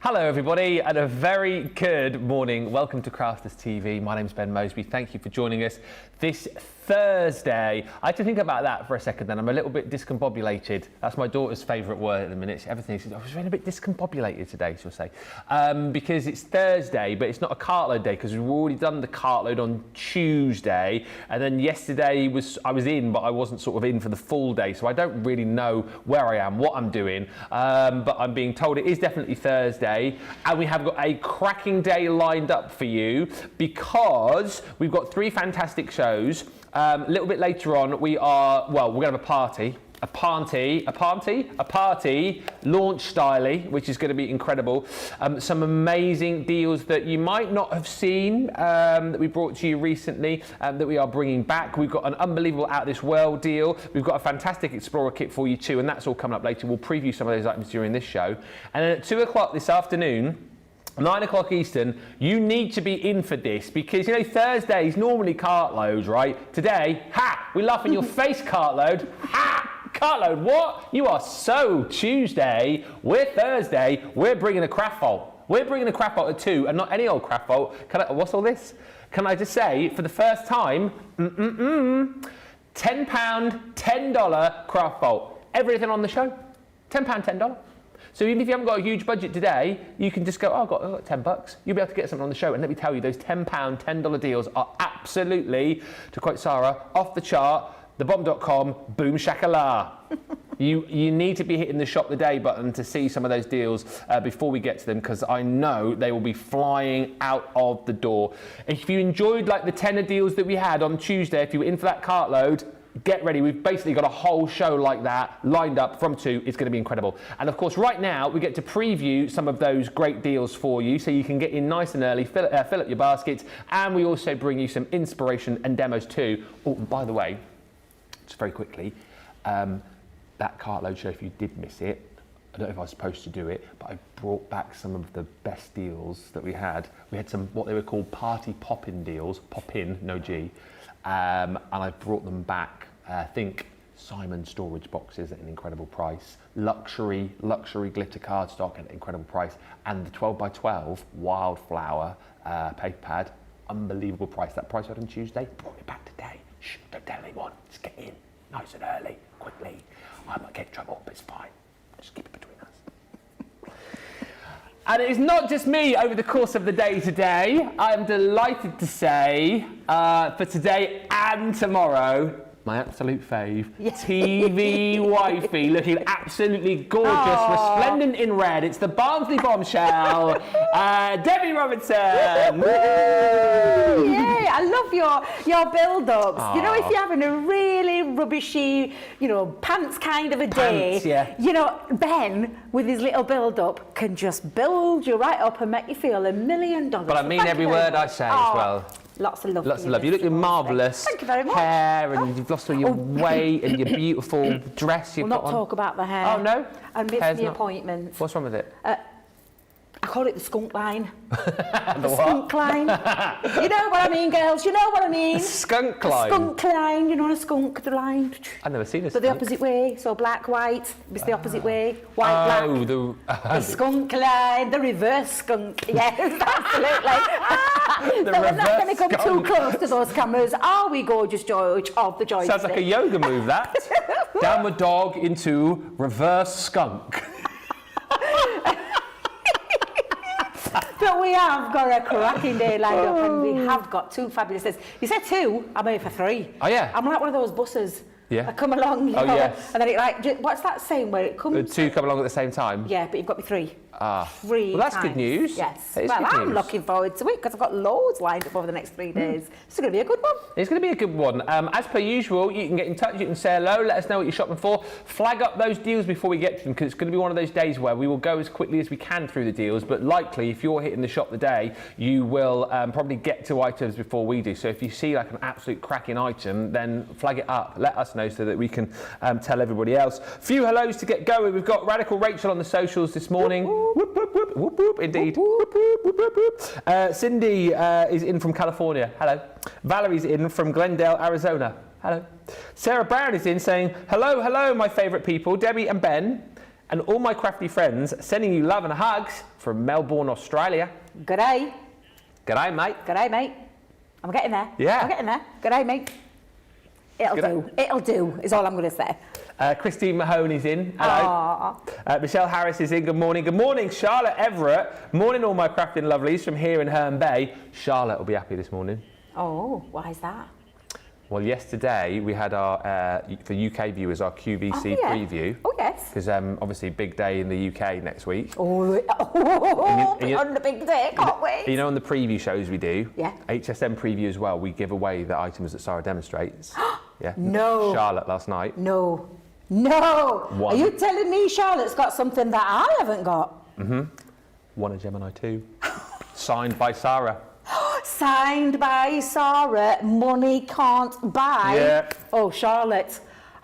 Hello everybody and a very good morning. Welcome to Crafters TV. My name's Ben Moseby. Thank you for joining us this Thursday. I had to think about that for a second then. I'm a little bit discombobulated. That's my daughter's favourite word at the minute. Everything, I was feeling a bit discombobulated today, she'll say. Because it's Thursday, but it's not a Cartload day because we've already done the Cartload on Tuesday. And then yesterday I was in, but I wasn't sort of in for the full day. So I don't really know where I am, what I'm doing. But I'm being told it is definitely Thursday. And we have got a cracking day lined up for you because we've got 3 fantastic shows. A little bit later on, we're going to have a party launch style, which is going to be incredible. Some amazing deals that you might not have seen that we brought to you recently that we are bringing back. We've got an unbelievable out of this world deal. We've got a fantastic Explorer kit for you too, and that's all coming up later. We'll preview some of those items during this show. And then at 2 o'clock this afternoon, 9 o'clock Eastern, you need to be in for this because, you know, Thursdays normally Cartloads, right? Today, we laugh in your face, Cartload. Cartload, what? You are so Tuesday. We're Thursday. We're bringing a craft vault. We're bringing a craft vault at 2 and not any old craft vault. What's all this? Can I just say, for the first time, £10, $10 craft vault. Everything on the show, £10, $10. So even if you haven't got a huge budget today, you can just go, oh, I've got 10 bucks. You'll be able to get something on the show. And let me tell you, those £10, $10 deals are absolutely, to quote Sarah, off the chart, thebomb.com, boom shakallah. You need to be hitting the shop the day button to see some of those deals before we get to them, because I know they will be flying out of the door. If you enjoyed like the tenner deals that we had on Tuesday, if you were in for that Cartload, get ready. We've basically got a whole show like that lined up from 2. It's going to be incredible. And of course, right now, we get to preview some of those great deals for you so you can get in nice and early, fill up your baskets, and we also bring you some inspiration and demos too. Oh, by the way, just very quickly, that Cartload show, if you did miss it, I don't know if I was supposed to do it, but I brought back some of the best deals that we had. We had some, what they were called party pop-in deals, pop-in, no G, and I brought them back. Think Simon storage boxes at an incredible price, luxury glitter cardstock at an incredible price, and the 12x12 wildflower paper pad, unbelievable price. That price out on Tuesday, brought it back today. Shh, don't tell anyone, just get in, nice and early, quickly. I might get in trouble, but it's fine. Just keep it between us. And it's not just me over the course of the day today. I'm delighted to say, for today and tomorrow, my absolute fave, TV wifey, looking absolutely gorgeous, resplendent in red. It's the Barnsley bombshell, Debby Robinson. Yay! I love your build-ups. You know, if you're having a really rubbishy, you know, pants kind of a day, you know, Ben, with his little build-up, can just build you right up and make you feel $1 million. But I mean every word I say as well. Lots of love. Lots of love. You're looking marvellous. Thank you very much. Hair, and you've lost all your weight, and your beautiful dress you've got on. We'll not talk about the hair. Oh, no? I missed the appointments. What's wrong with it? I call it the skunk line. The what? Skunk line. You know what I mean, girls? You know what I mean? A skunk line? A skunk line. You know a skunk line? I've never seen a skunk. But the opposite way. So black, white. It's the opposite way. White, black. The skunk line. The reverse skunk. Yes, absolutely. So we're not going to come too close to those cameras, are we, gorgeous George of the joystick? Sounds like a yoga move, that. Downward dog into reverse skunk. But we have got a cracking day lined up, and we have got 2 fabulous days. You said 2, I'm here for 3. Oh, yeah. I'm like one of those buses. Yeah. I come along, you know, yes. and then it like, what's that saying where it comes? 2 come along at the same time? Yeah, but you've got me 3. 3 well, that's times. good news. Yes. That is well, good I'm news. Looking forward to it because I've got loads lined up over the next 3 days. It's going to be a good one. It's going to be a good one. As per usual, you can get in touch, you can say hello, let us know what you're shopping for, flag up those deals before we get to them, because it's going to be one of those days where we will go as quickly as we can through the deals, but likely if you're hitting the shop today, you will probably get to items before we do. So if you see like an absolute cracking item, then flag it up, let us know so that we can tell everybody else. Few hellos to get going. We've got Radical Rachel on the socials this morning. Whoop, whoop, whoop. Whoop, whoop, indeed. Whoop, whoop, whoop, whoop, whoop. Cindy is in from California. Hello. Valerie's in from Glendale, Arizona. Hello. Sarah Brown is in saying, hello, hello, my favourite people, Debbie and Ben. And all my crafty friends sending you love and hugs from Melbourne, Australia. G'day. G'day, mate. G'day, mate. I'm getting there. Yeah. I'm getting there. G'day, mate. It'll do. It'll do, is all I'm going to say. Christine Mahoney's in. Hello. Michelle Harris is in. Good morning. Good morning, Charlotte Everett. Morning, all my crafting lovelies from here in Herne Bay. Charlotte will be happy this morning. Oh, why is that? Well, yesterday we had our, for UK viewers, our QVC preview. Oh, yes. Because obviously big day in the UK next week. Oh, on the big day, can't wait. You know, on the preview shows we do, yeah. HSM preview as well, we give away the items that Sarah demonstrates. Yeah. No. Charlotte last night. No. No. One. Are you telling me Charlotte's got something that I haven't got? Mm-hmm. Won a Gemini 2. Signed by Sarah. Signed by Sarah, money can't buy. Yeah. Oh, Charlotte.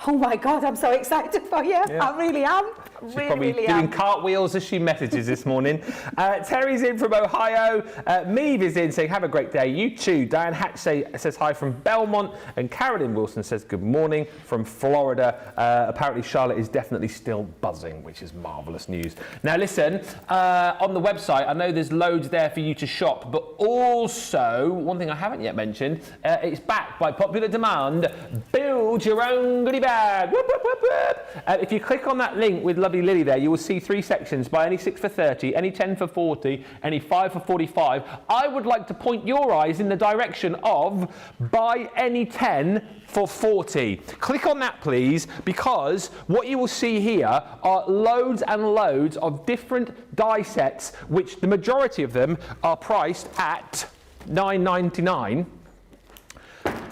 Oh my God, I'm so excited for you. Yeah. I really am. She's probably doing cartwheels as she messages this morning. Terry's in from Ohio. Meave is in saying, have a great day. You too. Diane Hatch says hi from Belmont. And Carolyn Wilson says good morning from Florida. Apparently Charlotte is definitely still buzzing, which is marvellous news. Now listen, on the website, I know there's loads there for you to shop, but also, one thing I haven't yet mentioned, it's back by popular demand. Build your own goodie bag. Whoop, whoop, whoop, whoop. If you click on that link with lovely Lily there, you will see 3 sections. Buy any 6 for 30, any 10 for 40, any 5 for 45. I would like to point your eyes in the direction of buy any 10 for 40. Click on that, please, because what you will see here are loads and loads of different die sets, which the majority of them are priced at $9.99.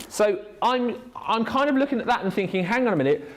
So I'm kind of looking at that and thinking, hang on a minute,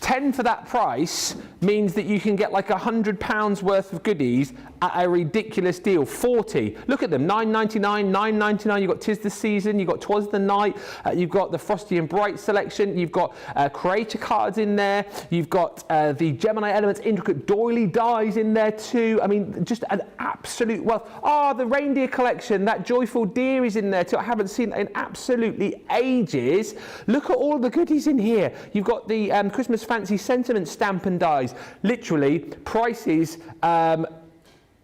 10 for that price means that you can get like £100 worth of goodies at a ridiculous deal. 40. Look at them. £9.99, £9.99. You've got 'Tis the Season. You've got 'Twas the Night. You've got the Frosty and Bright selection. You've got creator cards in there. You've got the Gemini Elements intricate doily dies in there too. I mean, just an absolute wealth. The reindeer collection. That Joyful Deer is in there too. I haven't seen that in absolutely ages. Look at all the goodies in here. You've got the Christmas Fancy Sentiment stamp and dies. Literally prices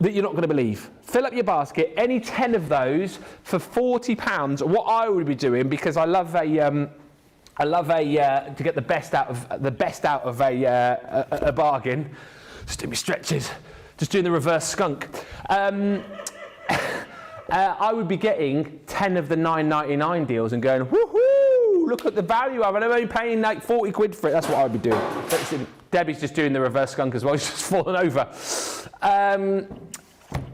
that you're not going to believe. Fill up your basket, any 10 of those for £40. What I would be doing, because I love to get the best out of a bargain. Just do my stretches, just doing the reverse skunk. I would be getting 10 of the $9.99 deals and going, woohoo! Look at the value of it. I'm only paying like 40 quid for it. That's what I would be doing. Debbie's just doing the reverse skunk as well. She's just fallen over.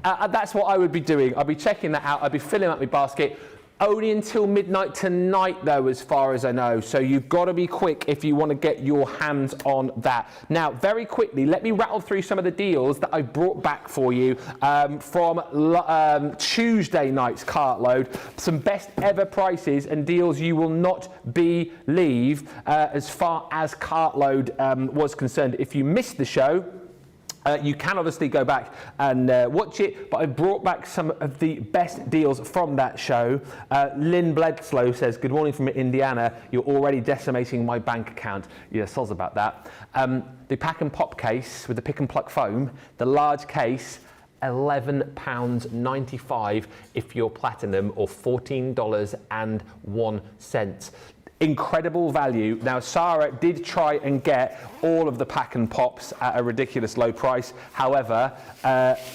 That's what I would be doing. I'd be checking that out. I'd be filling up my basket. Only until midnight tonight, though, as far as I know. So you've got to be quick if you want to get your hands on that. Now, very quickly, let me rattle through some of the deals that I brought back for you from Tuesday night's Cartload. Some best ever prices and deals you will not believe as far as Cartload was concerned. If you missed the show, you can obviously go back and watch it, but I brought back some of the best deals from that show. Lynn Bledsoe says, good morning from Indiana. You're already decimating my bank account. Yeah, soz about that. The pack and pop case with the pick and pluck foam, the large case, £11.95 if you're platinum, or $14.01. Incredible value. Now, Sarah did try and get all of the pack and pops at a ridiculous low price. However,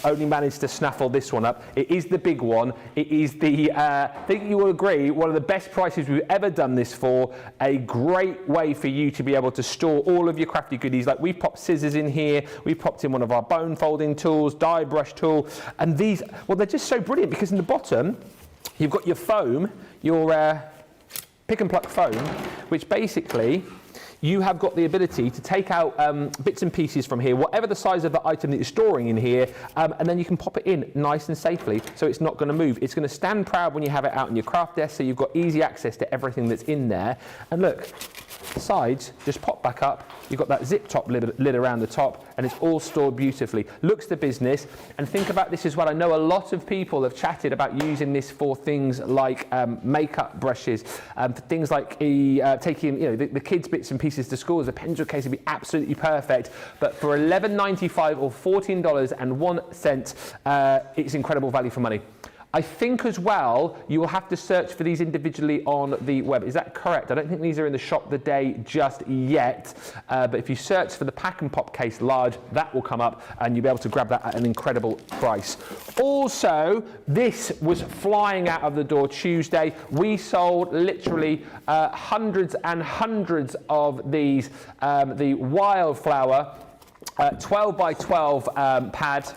only managed to snaffle this one up. It is the big one. It is the, I think you will agree, one of the best prices we've ever done this for. A great way for you to be able to store all of your crafty goodies. Like, we've popped scissors in here. We've popped in one of our bone folding tools, die brush tool. And these, well, they're just so brilliant because in the bottom, you've got your foam, your pick and pluck foam, which basically you have got the ability to take out bits and pieces from here, whatever the size of the item that you're storing in here, and then you can pop it in nice and safely, so it's not going to move. It's going to stand proud when you have it out on your craft desk, so you've got easy access to everything that's in there. And look, sides just pop back up. You've got that zip top lid around the top, and it's all stored beautifully. Looks the business. And think about this as well. I know a lot of people have chatted about using this for things like makeup brushes, for things like taking the kids' bits and pieces to school. As a pencil case would be absolutely perfect. But for $11.95 or $14.01, it's incredible value for money. I think as well, you will have to search for these individually on the web. Is that correct? I don't think these are in the shop today just yet, but if you search for the Pack and Pop case large, that will come up and you'll be able to grab that at an incredible price. Also, this was flying out of the door Tuesday. We sold literally hundreds and hundreds of these, the Wildflower 12 by 12 pad.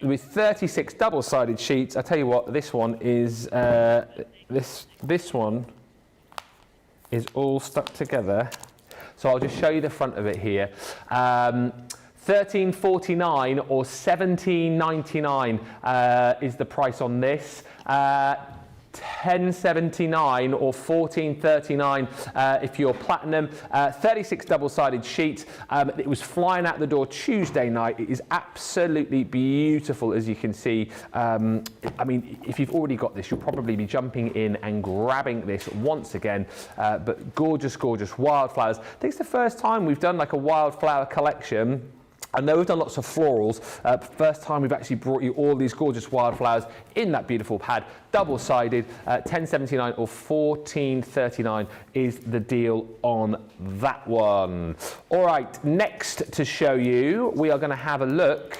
With 36 double-sided sheets. I tell you what, this one is this one is all stuck together. So I'll just show you the front of it here. $13.49 or $17.99 is the price on this. $10.79 or $14.39 if you're platinum. 36 double-sided sheets. It was flying out the door Tuesday night. It is absolutely beautiful, as you can see. I mean, if you've already got this, you'll probably be jumping in and grabbing this once again. But gorgeous, gorgeous wildflowers. I think it's the first time we've done like a wildflower collection. I know we've done lots of florals. First time we've actually brought you all these gorgeous wildflowers in that beautiful pad, double-sided. $10.79 or $14.39 is the deal on that one. All right, next to show you, we are going to have a look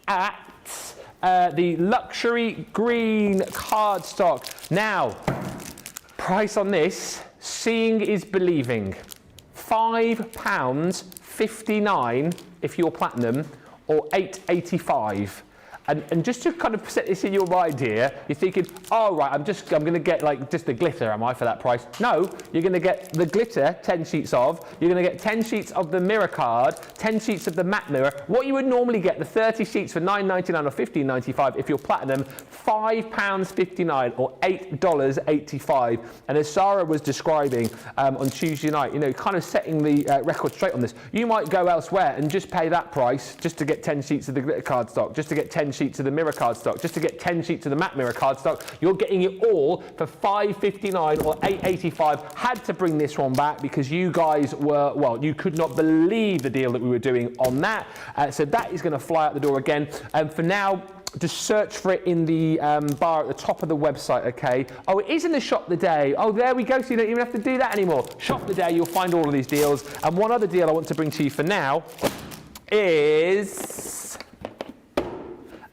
at the luxury green cardstock. Now, price on this, seeing is believing. £5.59 if you're platinum, or $8.85. And just to kind of set this in your mind here, you're thinking, oh right, I'm going to get like just the glitter, am I, for that price? No, you're going to get the glitter, 10 sheets of. You're going to get 10 sheets of the mirror card, 10 sheets of the matte mirror. What you would normally get, the 30 sheets for $9.99 or $15.95 if you're platinum, £5.59 or $8.85. And as Sarah was describing on Tuesday night, kind of setting the record straight on this, you might go elsewhere and just pay that price just to get 10 sheets of the glitter cardstock, just to get 10 sheets of the mirror cardstock, just to get 10 sheets of the matte mirror cardstock. You're getting it all for $5.59 or $8.85. Had to bring this one back because you guys were, well, you could not believe the deal that we were doing on that. So that is going to fly out the door again. And for now, just search for it in the bar at the top of the website, okay? Oh, it is in the shop today. Oh, there we go, so you don't even have to do that anymore. Shop today, you'll find all of these deals. And one other deal I want to bring to you for now is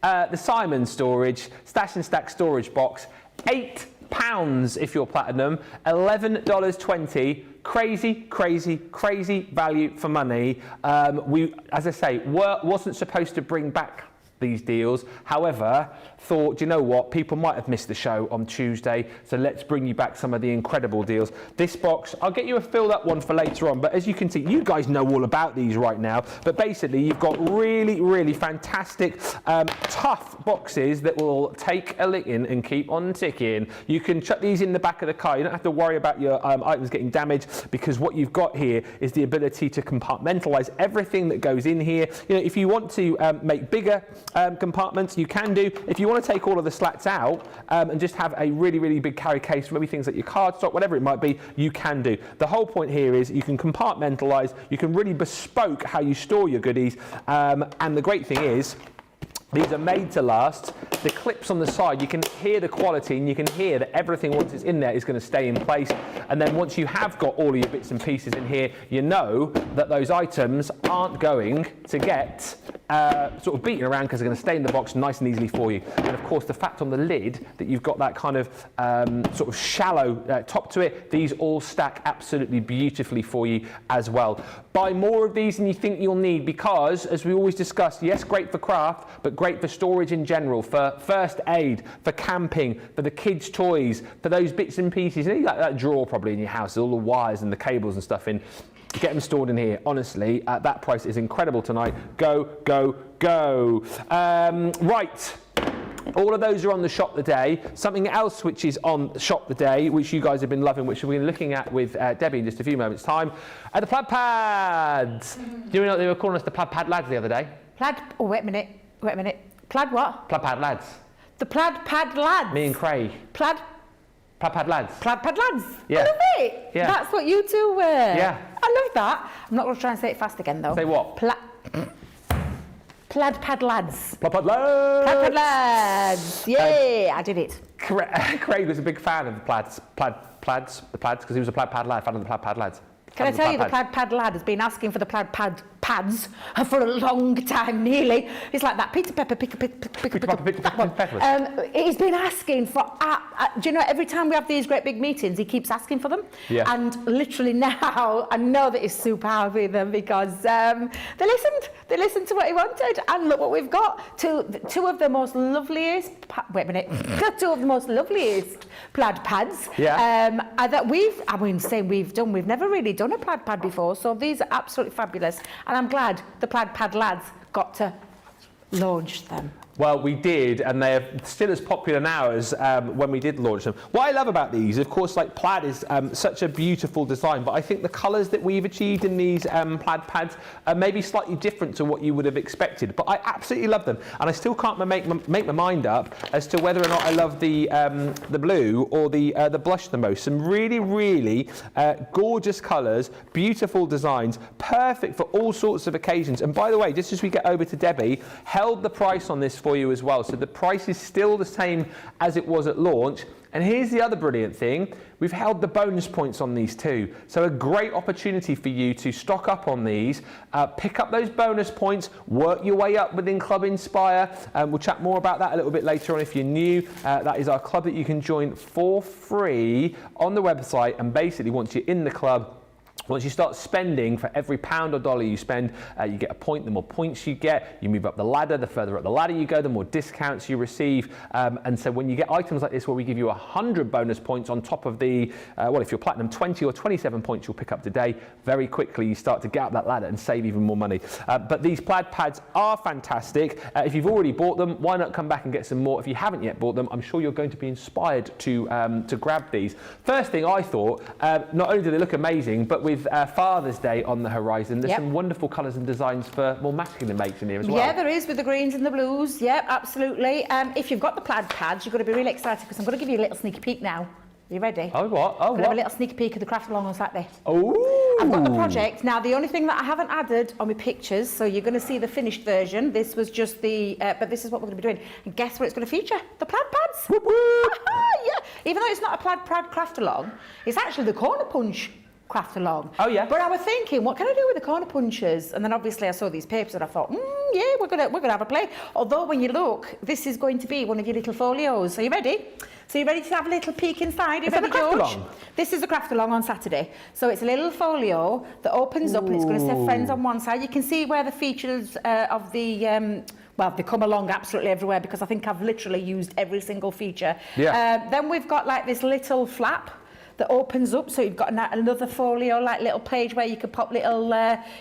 the Simon storage, Stash and Stack storage box, £8 if you're platinum, $11.20. Crazy, crazy, crazy value for money. We, as I say, wasn't supposed to bring back these deals. However, thought, do you know what? People might have missed the show on Tuesday, so let's bring you back some of the incredible deals. This box, I'll get you a filled up one for later on, but as you can see, you guys know all about these right now, but basically you've got really, really fantastic, tough boxes that will take a licking and keep on ticking. You can chuck these in the back of the car. You don't have to worry about your items getting damaged, because what you've got here is the ability to compartmentalize everything that goes in here. If you want to make bigger compartments, you can do. If you want to take all of the slats out and just have a really, really big carry case, maybe things like your cardstock, whatever it might be, you can do. The whole point here is you can compartmentalize, you can really bespoke how you store your goodies, and the great thing is, these are made to last. The clips on the side, you can hear the quality and you can hear that everything once it's in there is going to stay in place. And then once you have got all of your bits and pieces in here, you know that those items aren't going to get sort of beaten around, because they're going to stay in the box nice and easily for you. And of course, the fact on the lid that you've got that kind of sort of shallow top to it, these all stack absolutely beautifully for you as well. Buy more of these than you think you'll need, because as we always discuss, yes, great for craft, but great for storage in general, for first aid, for camping, for the kids' toys, for those bits and pieces. You got that drawer probably in your house, all the wires and the cables and stuff in. Get them stored in here. Honestly, that price is incredible tonight. Go, go, go. Right. All of those are on the shop today. Something else which is on shop today, which you guys have been loving, which we're looking at with Debbie in just a few moments' time, are the plaid pads. Do you know what they were calling us the plaid pad lads the other day? Plaid, oh, wait a minute. Plaid what? Plaid pad lads. The plaid pad lads. Me and Craig. Plaid pad lads. Plaid pad lads. Yeah. I love it. Yeah. That's what you two wear. Yeah. I love that. I'm not going to try and say it fast again, though. Say what? Plaid pad lads. Plaid pad lads. Plaid pad lads. Yeah, I did it. Craig was a big fan of the plaids, because he was a plaid pad lad, fan of the plaid pad lads. Can I tell you, the plaid pad lad has been asking for the plaid pad pads for a long time, nearly. It's like that Peter Pepper, pick that one. He's been asking for, do you know, every time we have these great big meetings, he keeps asking for them. Yeah. And literally now, I know that he's super happy with them because they listened to what he wanted, and look what we've got. Two of the most loveliest, wait a minute, two of the most loveliest plaid pads that we've never really done a plaid pad before, so these are absolutely fabulous, and I'm glad the plaid pad lads got to launch them. Well, we did, and they're still as popular now as when we did launch them. What I love about these, of course, like plaid is such a beautiful design, but I think the colours that we've achieved in these plaid pads are maybe slightly different to what you would have expected. But I absolutely love them, and I still can't make my mind up as to whether or not I love the blue or the blush the most. Some really, really gorgeous colours, beautiful designs, perfect for all sorts of occasions. And by the way, just as we get over to Debbie, held the price on this for you as well. So the price is still the same as it was at launch. And here's the other brilliant thing. We've held the bonus points on these too. So a great opportunity for you to stock up on these, pick up those bonus points, work your way up within Club Inspire. We'll chat more about that a little bit later on if you're new. That is our club that you can join for free on the website. And basically once you're in the club, once you start spending, for every pound or dollar you spend, you get a point. The more points you get, you move up the ladder. The further up the ladder you go, the more discounts you receive. And so when you get items like this where we give you 100 bonus points on top of the, well, if you're platinum, 20 or 27 points you'll pick up today, very quickly you start to get up that ladder and save even more money. But these plaid pads are fantastic. If you've already bought them, why not come back and get some more? If you haven't yet bought them, I'm sure you're going to be inspired to grab these. First thing I thought, not only do they look amazing, but with Father's Day on the horizon, there's some wonderful colours and designs for more masculine mates in here as well. Yeah, there is, with the greens and the blues. Yep, absolutely. If you've got the plaid pads, you've got to be really excited because I'm going to give you a little sneaky peek now. Are you ready? Oh, what? Oh, what? Have a little sneaky peek of the craft along on Saturday. Oh! I've got the project. Now, the only thing that I haven't added are my pictures, so you're going to see the finished version. This was just the, but this is what we're going to be doing. And guess what it's going to feature? The plaid pads. Whoop, whoop. Yeah. Even though it's not a plaid craft along, it's actually the corner punch craft along. Oh yeah. But I was thinking, what can I do with the corner punches? And then obviously I saw these papers and I thought, yeah, we're gonna have a play. Although when you look, this is going to be one of your little folios. Are you ready? So you ready to have a little peek inside? You ready, George? This is a craft along on Saturday. So it's a little folio that opens up and it's going to say friends on one side. You can see where the features of the well, they come along absolutely everywhere because I think I've literally used every single feature. Yeah. Then we've got like this little flap that opens up, so you've got another folio, like little page where you could pop little,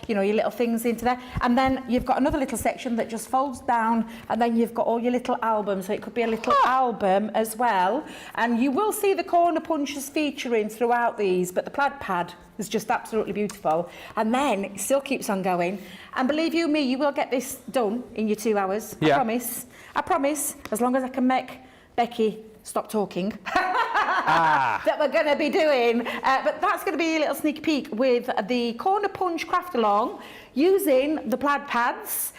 you know, your little things into there. And then you've got another little section that just folds down, and then you've got all your little albums, so it could be a little album as well. And you will see the corner punches featuring throughout these, but the plaid pad is just absolutely beautiful. And then it still keeps on going. And believe you me, you will get this done in your 2 hours. Yeah. I promise, as long as I can make Becky stop talking. That we're going to be doing. But that's going to be a little sneak peek with the corner punch craft along using the plaid pads.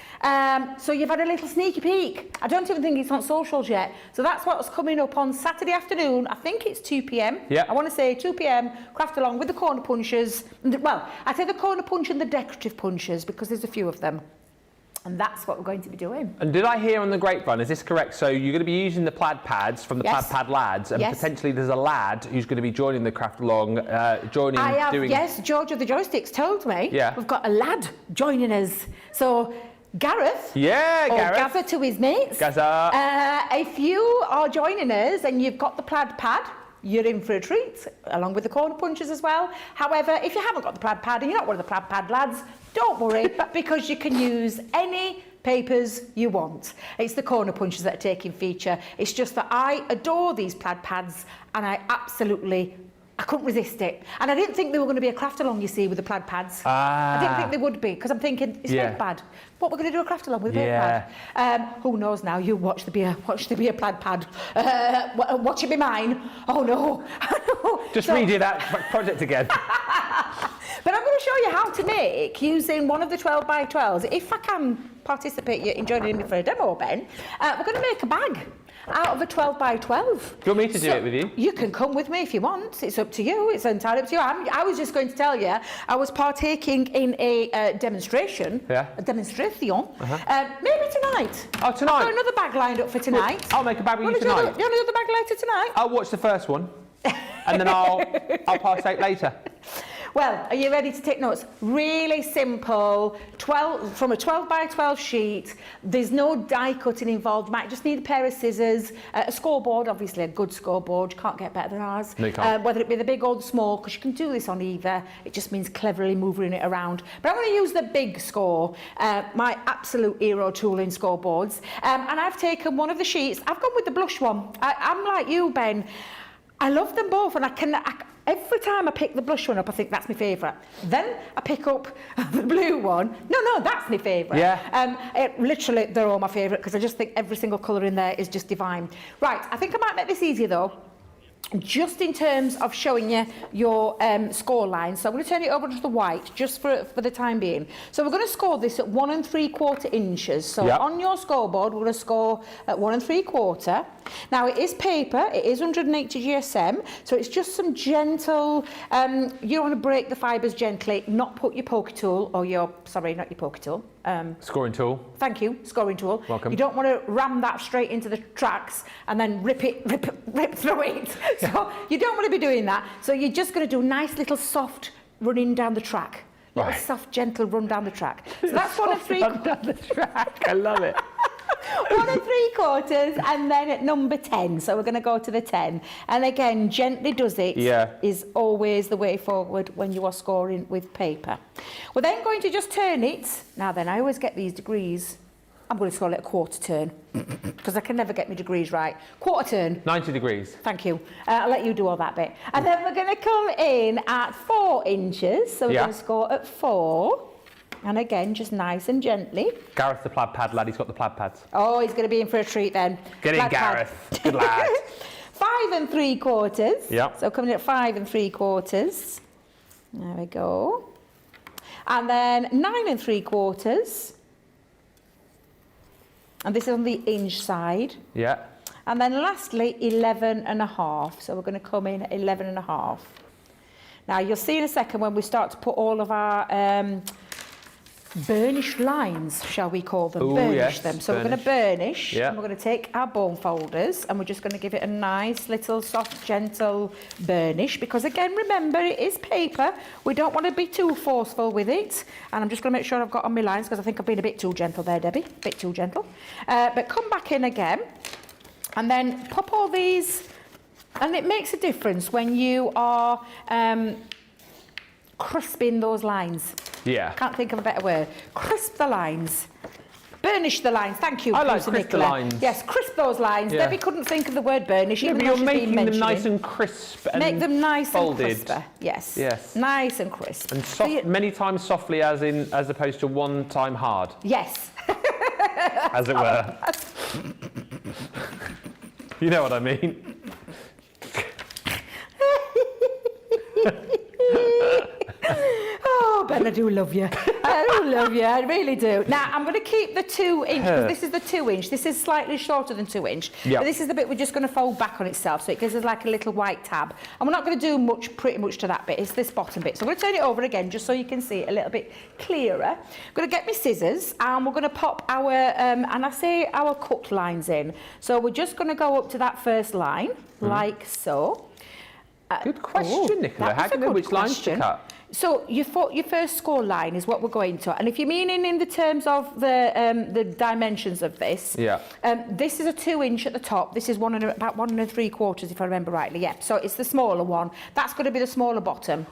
So you've had a little sneaky peek. I don't even think it's on socials yet. So that's what's coming up on Saturday afternoon. I think it's 2 p.m. Yeah. I want to say 2 p.m. craft along with the corner punches. Well, I say the corner punch and the decorative punches because there's a few of them. And that's what we're going to be doing. And did I hear on the grapevine, is this correct? So you're going to be using the plaid pads from the plaid pad lads, and potentially there's a lad who's going to be joining the craft along, yes, George of the Joysticks told me. Yeah. We've got a lad joining us. So Gareth, Gareth. Gather to his mates. Gaza. If you are joining us and you've got the plaid pad, you're in for a treat, along with the corner punches as well. However, if you haven't got the plaid pad and you're not one of the plaid pad lads, don't worry, because you can use any papers you want. It's the corner punches that are taking feature. It's just that I adore these plaid pads and I couldn't resist it. And I didn't think there were going to be a craft along, you see, with the plaid pads. I didn't think there would be, because I'm thinking, it's paper pad. What we're going to do a craft along with a paper pad? Who knows now? You watch the beer plaid pad. Watch it be mine. Oh no. Just redo that project again. But I'm going to show you how to make, using one of the 12 by 12s. If I can participate in joining me for a demo, Ben, we're going to make a bag out of a 12 by 12. Do you want me to do it with you? You can come with me if you want. It's up to you. It's entirely up to you. I was just going to tell you, I was partaking in a demonstration. Yeah. A demonstration. Maybe tonight. Oh, tonight? I've got another bag lined up for tonight. Well, I'll make a bag with you tonight. You want to do the bag later tonight? I'll watch the first one, and then I'll partake later. Well, are you ready to take notes? Really simple, from a 12 by 12 sheet. There's no die cutting involved. Might just need a pair of scissors, a scoreboard, obviously a good scoreboard. You can't get better than ours. No, you can't. Whether it be the big or the small, because you can do this on either. It just means cleverly moving it around. But I'm going to use the big score, my absolute hero tool in scoreboards. And I've taken one of the sheets. I've gone with the blush one. I'm like you, Ben. I love them both, and every time I pick the blush one up, I think that's my favourite. Then I pick up the blue one. No, that's my favourite. Yeah. Literally, they're all my favourite, because I just think every single colour in there is just divine. Right, I think I might make this easier though, just in terms of showing you your score line. So I'm going to turn it over to the white, just for the time being. So we're going to score this at 1 3/4 inches. So on your scoreboard, we're going to score at 1 3/4. Now it is paper, it is 180 GSM, so it's just some gentle, you don't want to break the fibres gently, not put your poker tool, or sorry, not your poker tool. Scoring tool. Thank you, scoring tool. Welcome. You don't want to ram that straight into the tracks and then rip through it. So you don't want to be doing that. So you're just going to do nice little soft running down the track. Little soft, gentle run down the track. So that's 1 3/4 down the track. I love it. 1 3/4, and then at number 10. So we're going to go to the 10. And again, gently does it is always the way forward when you are scoring with paper. We're then going to just turn it. Now then, I always get these degrees. I'm going to call it a quarter turn, because I can never get my degrees right. Quarter turn. 90 degrees. Thank you. I'll let you do all that bit. And then we're going to come in at 4 inches. So we're going to score at 4. And again, just nice and gently. Gareth, the plaid pad lad, he's got the plaid pads. Oh, he's going to be in for a treat then. Get in, Gareth. Good lad. 5 3/4. Yeah. So coming at 5 3/4. There we go. And then 9 3/4. And this is on the inch side. Yeah. And then lastly, 11 1/2. So we're going to come in at 11 1/2. Now you'll see in a second when we start to put all of our burnished lines, shall we call them? Ooh, burnish yes, them. So burnish. we're going to burnish, Yeah. and we're going to take our bone folders, and we're just going to give it a nice little soft, gentle burnish, because again, remember, it is paper. We don't want to be too forceful with it. And I'm just going to make sure I've got on my lines, because I think I've been a bit too gentle there, Debbie. A bit too gentle. But come back in again, and then pop all these, and it makes a difference when you are crisping those lines. Yeah. Can't think of a better word. Crisp the lines. Burnish the lines. Thank you, I like producer crisp the Nicola. lines. Yes, crisp those lines. Yeah. Debbie couldn't think of the word burnish, Yeah, even but though you're she's been making them mentioning. nice and crisp and Make them nice folded. and crisper. Yes. Yes. Nice and crisp. And So soft, many times softly, as opposed to one time hard, yes. as it were. You know what I mean. Oh, Ben, I do love you. I do love you. I really do. Now, I'm going to keep the 2 inch, because this is the 2 inch. This is slightly shorter than 2 inch. Yep. But this is the bit we're just going to fold back on itself, so it gives us like a little white tab. And we're not going to do pretty much to that bit. It's this bottom bit. So I'm going to turn it over again, just so you can see it a little bit clearer. I'm going to get my scissors, and we're going to pop our, and I say our cut lines in. So we're just going to go up to that first line, like so. Good question, Nicola. How do you know which lines to cut? So your first score line is what we're going to, and if you're meaning in the terms of the dimensions of this, this is a 2 inch at the top. This is about 1 3/4, if I remember rightly. Yeah. So it's the smaller one. That's going to be the smaller bottom.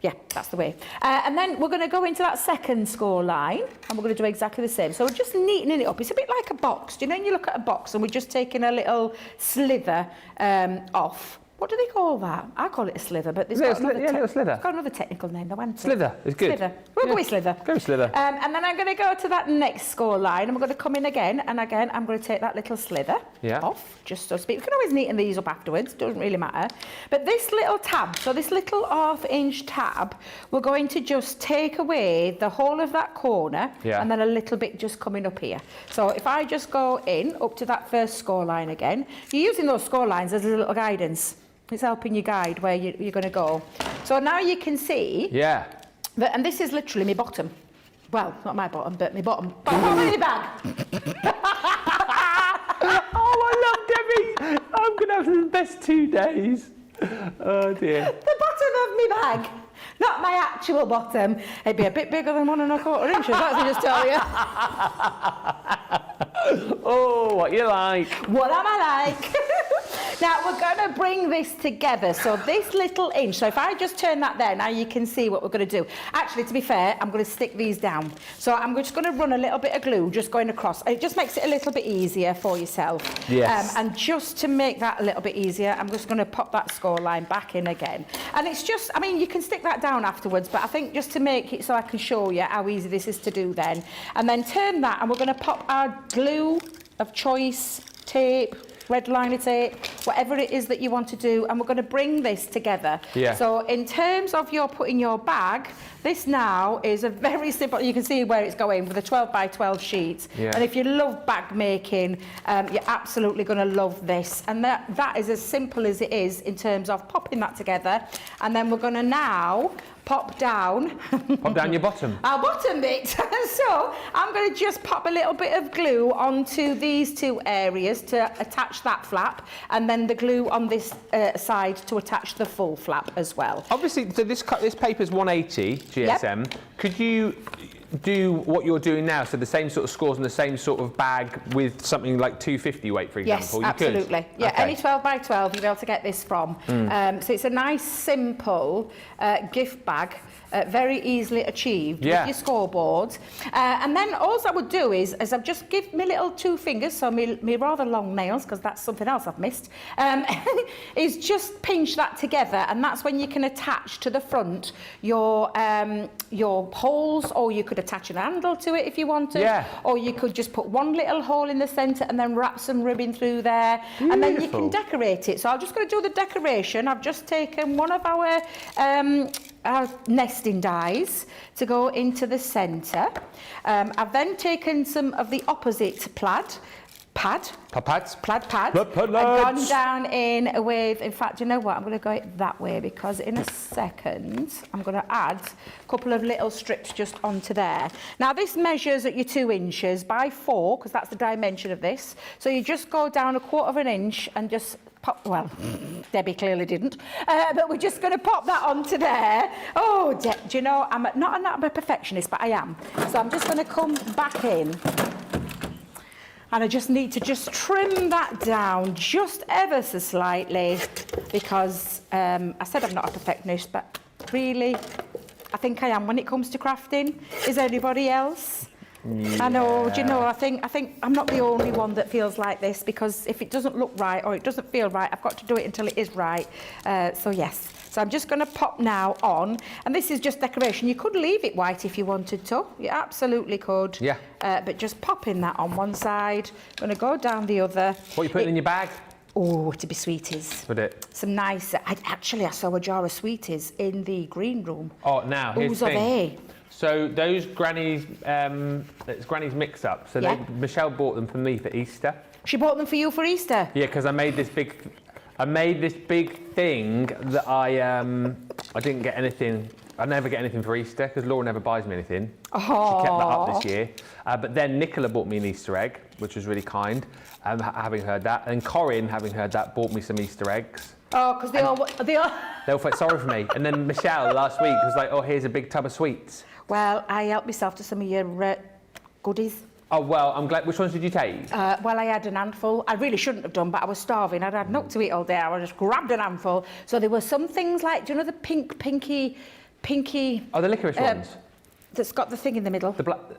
Yeah, that's the way. And then we're going to go into that second score line and we're going to do exactly the same. So we're just neatening it up. It's a bit like a box. Do you know when you look at a box and we're just taking a little slither off? What do they call that? I call it a slither, but there's got another little slither. It's got another technical name. Slither is good. Slither. We'll go with slither. Go with slither. And then I'm going to go to that next score line and we're going to come in again. And again, I'm going to take that little slither off, just so to speak. We can always neaten these up afterwards. Doesn't really matter. But this little tab, so this little 1/2-inch tab, we're going to just take away the whole of that corner and then a little bit just coming up here. So if I just go in up to that first score line again, you're using those score lines as a little guidance. It's helping you guide where you're going to go. So now you can see that, and this is literally my bottom. Well, not my bottom, but my bottom. Bottom of the bag. Oh, I love Debbie. I'm going to have the best 2 days. Oh, dear. The bottom of my bag. Not my actual bottom. It'd be a bit bigger than 1 1/4 inches, let me just tell you. Oh, what you like. What am I like? Now, we're going to bring this together. So this little inch, so if I just turn that there, now you can see what we're going to do. Actually, to be fair, I'm going to stick these down. So I'm just going to run a little bit of glue just going across. It just makes it a little bit easier for yourself. Yes. And just to make that a little bit easier, I'm just going to pop that score line back in again. And it's just, I mean, you can stick that down afterwards, but I think just to make it so I can show you how easy this is to do then. And then turn that, and we're going to pop our glue of choice, tape, red liner tape, whatever it is that you want to do, and we're going to bring this together. So in terms of your putting your bag, this now is a very simple, you can see where it's going with a 12 by 12 sheet. And if you love bag making, you're absolutely going to love this. And that is as simple as it is in terms of popping that together. And then we're going to now pop down your bottom. Our bottom bit. So I'm going to just pop a little bit of glue onto these 2 areas to attach that flap, and then the glue on this side to attach the full flap as well. Obviously, so this paper's 180 GSM. Could you do what you're doing now, so the same sort of scores and the same sort of bag with something like 250 weight, for example? Yes, absolutely. Could? Yeah, any 12 by 12 you'll be able to get this from. So it's a nice, simple gift bag. Very easily achieved with your scoreboard. And then all I would do is I've just give me little 2 fingers, so me rather long nails, because that's something else I've missed, is just pinch that together, and that's when you can attach to the front your holes, or you could attach an handle to it if you wanted, or you could just put 1 little hole in the centre and then wrap some ribbon through there. Beautiful. And then you can decorate it. So I'm just going to do the decoration. I've just taken one of our nesting dies to go into the centre. I've then taken some of the opposite plaid pad. And gone down in with, in fact, you know what, I'm going to go it that way, because in a second I'm going to add a couple of little strips just onto there. Now this measures at your 2 inches by 4, because that's the dimension of this. So you just go down 1/4 inch and just pop, well, Debbie clearly didn't, but we're just going to pop that onto there. Oh, do you know, I'm not a perfectionist, but I am. So I'm just going to come back in. And I just need to just trim that down just ever so slightly, because I said I'm not a perfectionist, but really, I think I am when it comes to crafting. Is anybody else? Yeah. I know, do you know, I think I'm not the only one that feels like this, because if it doesn't look right or it doesn't feel right, I've got to do it until it is right. So yes. So I'm just going to pop now on, and this is just decoration. You could leave it white if you wanted to. You absolutely could. Yeah. But just popping that on one side. Going to go down the other. What are you putting in your bag? Oh, to be sweeties. Would it? Some nice. I saw a jar of sweeties in the green room. Oh, now here's the thing. So those Granny's, it's Granny's mix-up. So Michelle bought them for me for Easter. She bought them for you for Easter? Yeah, because I made this big thing that I didn't get anything. I never get anything for Easter because Laura never buys me anything. Oh. She kept that up this year. But then Nicola bought me an Easter egg, which was really kind, having heard that. And Corinne, having heard that, bought me some Easter eggs. Oh, because they all felt sorry for me. And then Michelle last week was like, "Oh, here's a big tub of sweets." Well, I helped myself to some of your goodies. Oh, well, I'm glad. Which ones did you take? Well, I had an handful. I really shouldn't have done, but I was starving. I'd had nothing to eat all day. I just grabbed an handful. So there were some things like, do you know the pinky pinky. Oh, the licorice ones. That's got the thing in the middle.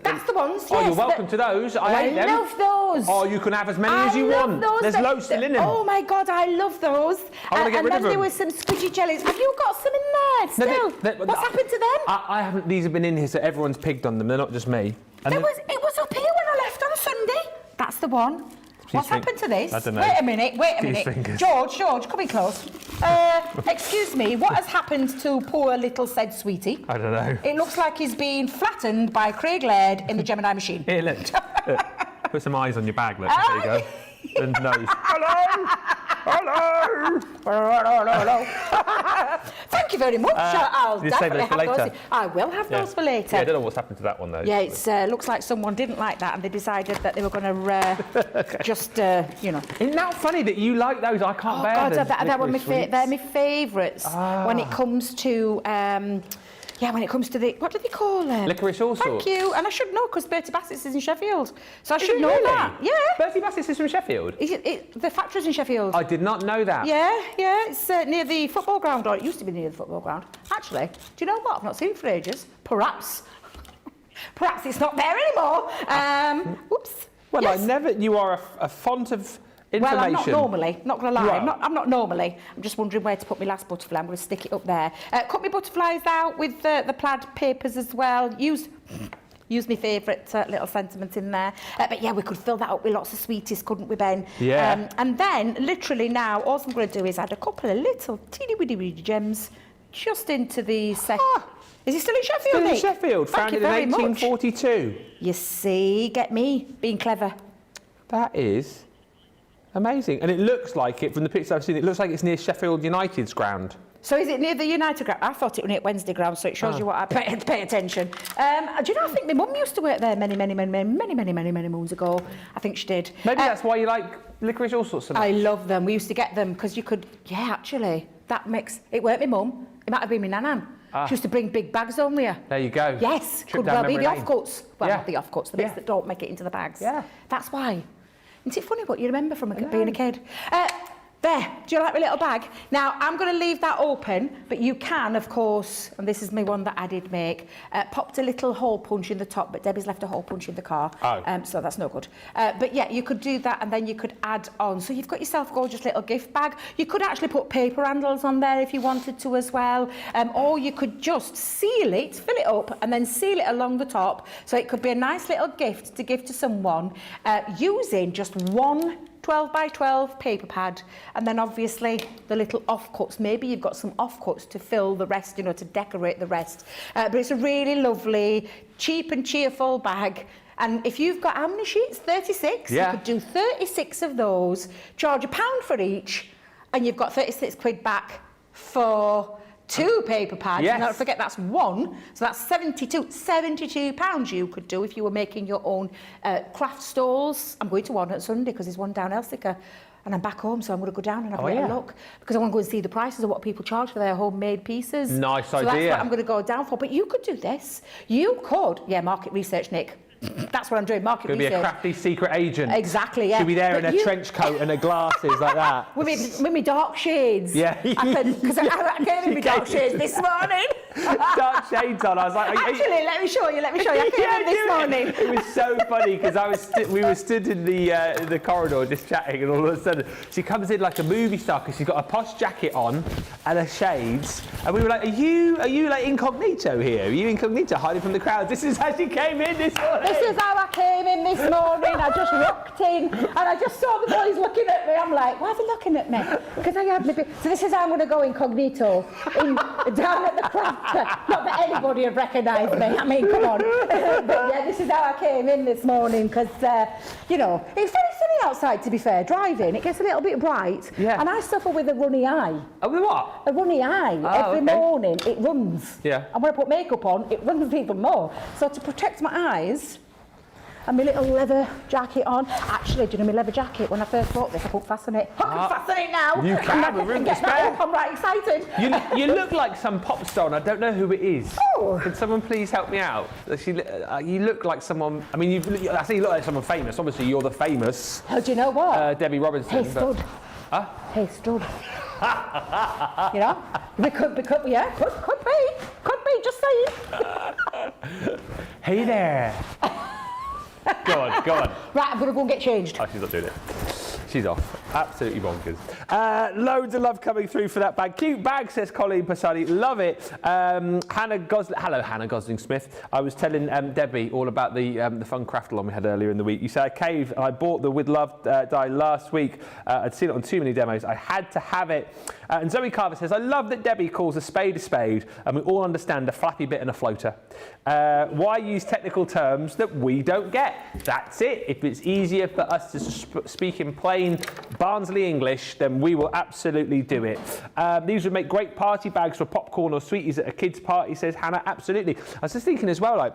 That's the ones, yes. Oh, you're welcome to those. I hate them. I love those. Oh, you can have as many as you want. Those. There's loads still in them. Oh my God, I love those. I want to get rid of them. And then there were some squidgy jellies. Have you got some in there still? What's happened to them? I haven't. These have been in here, so everyone's pigged on them. They're not just me. And it was up here when I left on Sunday. That's the one. What's happened to this? I don't know. Wait a minute. Fingers. George, come in close. Excuse me, what has happened to poor little said sweetie? I don't know. It looks like he's been flattened by Craig Laird in the Gemini machine. Here, look. Put some eyes on your bag, look. There you go. And nose. Hello! Thank you very much. I'll you save definitely those for have later. those. I will have those for later. Yeah, I don't know what's happened to that one though. Yeah, it looks like someone didn't like that and they decided that they were going to just, you know. Isn't that funny that you like those? I can't bear them. They're my favourites when it comes to... when it comes to the... What do they call them? Licorice all sorts. Thank you. And I should know because Bertie Bassett's is in Sheffield. So I should know really? that. Yeah. Bertie Bassett's is from Sheffield? The factory's in Sheffield. I did not know that. Yeah. It's near the football ground, or it used to be near the football ground. Actually, do you know what? I've not seen it for ages. Perhaps it's not there anymore. Oops. Well, yes. You are a font of information. Well, I'm not normally, not going to lie, I'm not normally. I'm just wondering where to put my last butterfly. I'm going to stick it up there. Cut my butterflies out with the plaid papers as well. Use my favourite little sentiment in there. But yeah, we could fill that up with lots of sweeties, couldn't we, Ben? Yeah. And then, literally now, all I'm going to do is add a couple of little teeny-weeny gems just into the set. Is he still in Sheffield, Still in Nick? Sheffield, founded in 1842. You see, get me, being clever. That is amazing. And it looks like it, from the pictures I've seen, it looks like it's near Sheffield United's ground. So is it near the United ground? I thought it was near Wednesday ground, so it shows you what I pay attention. Do you know, I think my mum used to work there many moons ago. I think she did. Maybe that's why you like licorice all sorts of I love them. We used to get them because you could, actually, that makes, it weren't my mum, it might have been my nanan. She used to bring big bags home with her. There you go. Yes, Trip could well be the memory lane. offcuts. Well, not the offcuts, the bits Yeah. that don't make it into the bags. Yeah. That's why. Isn't it funny what you remember from being a kid? There, do you like my little bag? Now, I'm going to leave that open, but you can, of course, and this is my one that I did make, popped a little hole punch in the top, but Debbie's left a hole punch in the car, so that's no good. But yeah, you could do that, and then you could add on. So you've got yourself a gorgeous little gift bag. You could actually put paper handles on there if you wanted to as well, or you could just seal it, fill it up, and then seal it along the top. So it could be a nice little gift to give to someone using just one 12 by 12 paper pad, and then obviously the little offcuts. Maybe you've got some offcuts to fill the rest, you know, to decorate the rest. But it's a really lovely, cheap and cheerful bag. And if you've got how many sheets? 36? Yeah. You could do 36 of those, charge £1 for each, and you've got 36 quid back for 2 paper pads. Yes. Don't forget that's 1, so that's 72 pounds you could do if you were making your own craft stalls. I'm going to one at Sunday because there's one down Elsica, and I'm back home, so I'm going to go down and have a little look because I want to go and see the prices of what people charge for their homemade pieces. Nice so idea. That's what I'm going to go down for. But you could do this. You could, market research, Nick. That's what I'm doing, market research. Could be a crafty secret agent. Exactly, yeah. She'll be there in a trench coat and her glasses like that. With me dark shades. Yeah. Because I came in with dark shades this morning. Dark shades on. I was like... Actually, let me show you. I came in this morning. It was so funny because we were stood in the corridor just chatting, and all of a sudden she comes in like a movie star because she's got a posh jacket on and her shades, and we were like, are you like incognito here? Are you incognito hiding from the crowd? This is how she came in this morning. This is how I came in this morning. I just rocked in and I just saw the boys looking at me. I'm like, why are they looking at me? Because I had my... So this is how I'm going to go incognito down at the craft. Not that anybody would recognise me. I mean, come on. But yeah, this is how I came in this morning because, you know, it's very sunny outside, to be fair, driving. It gets a little bit bright. Yeah. And I suffer with a runny eye. Oh, with what? A runny eye. Every morning, it runs. Yeah. And when I put makeup on, it runs even more. So to protect my eyes... and my little leather jacket on. Actually, do you know my leather jacket? When I first bought this, I couldn't fasten it. I can fasten it now. You can, with room to spare. I'm right excited. You look like some pop star, and I don't know who it is. Oh. Can someone please help me out? You look like someone... I mean, I say you look like someone famous. Obviously, you're the famous... Oh, do you know what? Debbie Robinson. Hey, stud. Huh? Hey, stud. You know, could be, just saying. Hey there. Go on. Right, I'm going to go and get changed. Oh, she's not doing it. She's off. Absolutely bonkers. Loads of love coming through for that bag. Cute bag, says Colleen Pasani. Love it. Hello, Hannah Gosling-Smith. I was telling Debbie all about the fun craft-along we had earlier in the week. You say, I bought the With Love die last week. I'd seen it on too many demos. I had to have it. And Zoe Carver says, I love that Debbie calls a spade, and we all understand a flappy bit and a floater. Why use technical terms that we don't get? That's it. If it's easier for us to speak in plain Barnsley English, then we will absolutely do it. These would make great party bags for popcorn or sweeties at a kid's party, says Hannah. Absolutely. I was just thinking as well, like,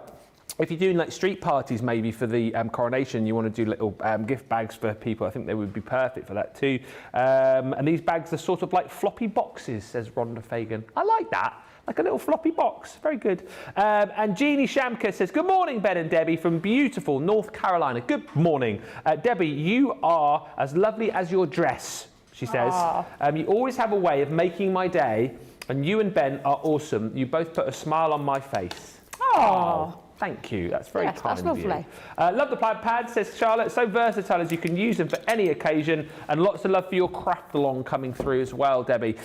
if you're doing like street parties maybe for the coronation, you want to do little gift bags for people, I think they would be perfect for that too. And these bags are sort of like floppy boxes, says Rhonda Fagan. I like that. Like a little floppy box. Very good. And Jeannie Shamka says, good morning, Ben and Debbie from beautiful North Carolina. Good morning. Debbie, you are as lovely as your dress, she says. You always have a way of making my day, and you and Ben are awesome. You both put a smile on my face. Oh. Thank you. That's very kind of you. Love the Plaid pad, says Charlotte. So versatile as you can use them for any occasion. And lots of love for your craft along coming through as well, Debbie,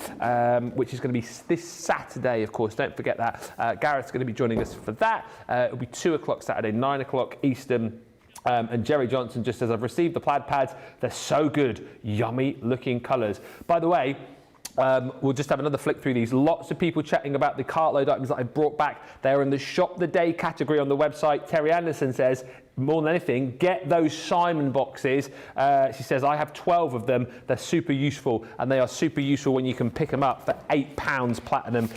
which is going to be this Saturday, of course. Don't forget that. Gareth's going to be joining us for that. It'll be 2 o'clock Saturday, 9 o'clock Eastern. And Jerry Johnson just says, I've received the Plaid pads. They're so good. Yummy looking colours. By the way, we'll just have another flick through these. Lots of people chatting about the Cartload items that I brought back. They're in the Shop the Day category on the website. Terry Anderson says, more than anything, get those Simon boxes. She says, I have 12 of them. They're super useful, and they are super useful when you can pick them up for £8 platinum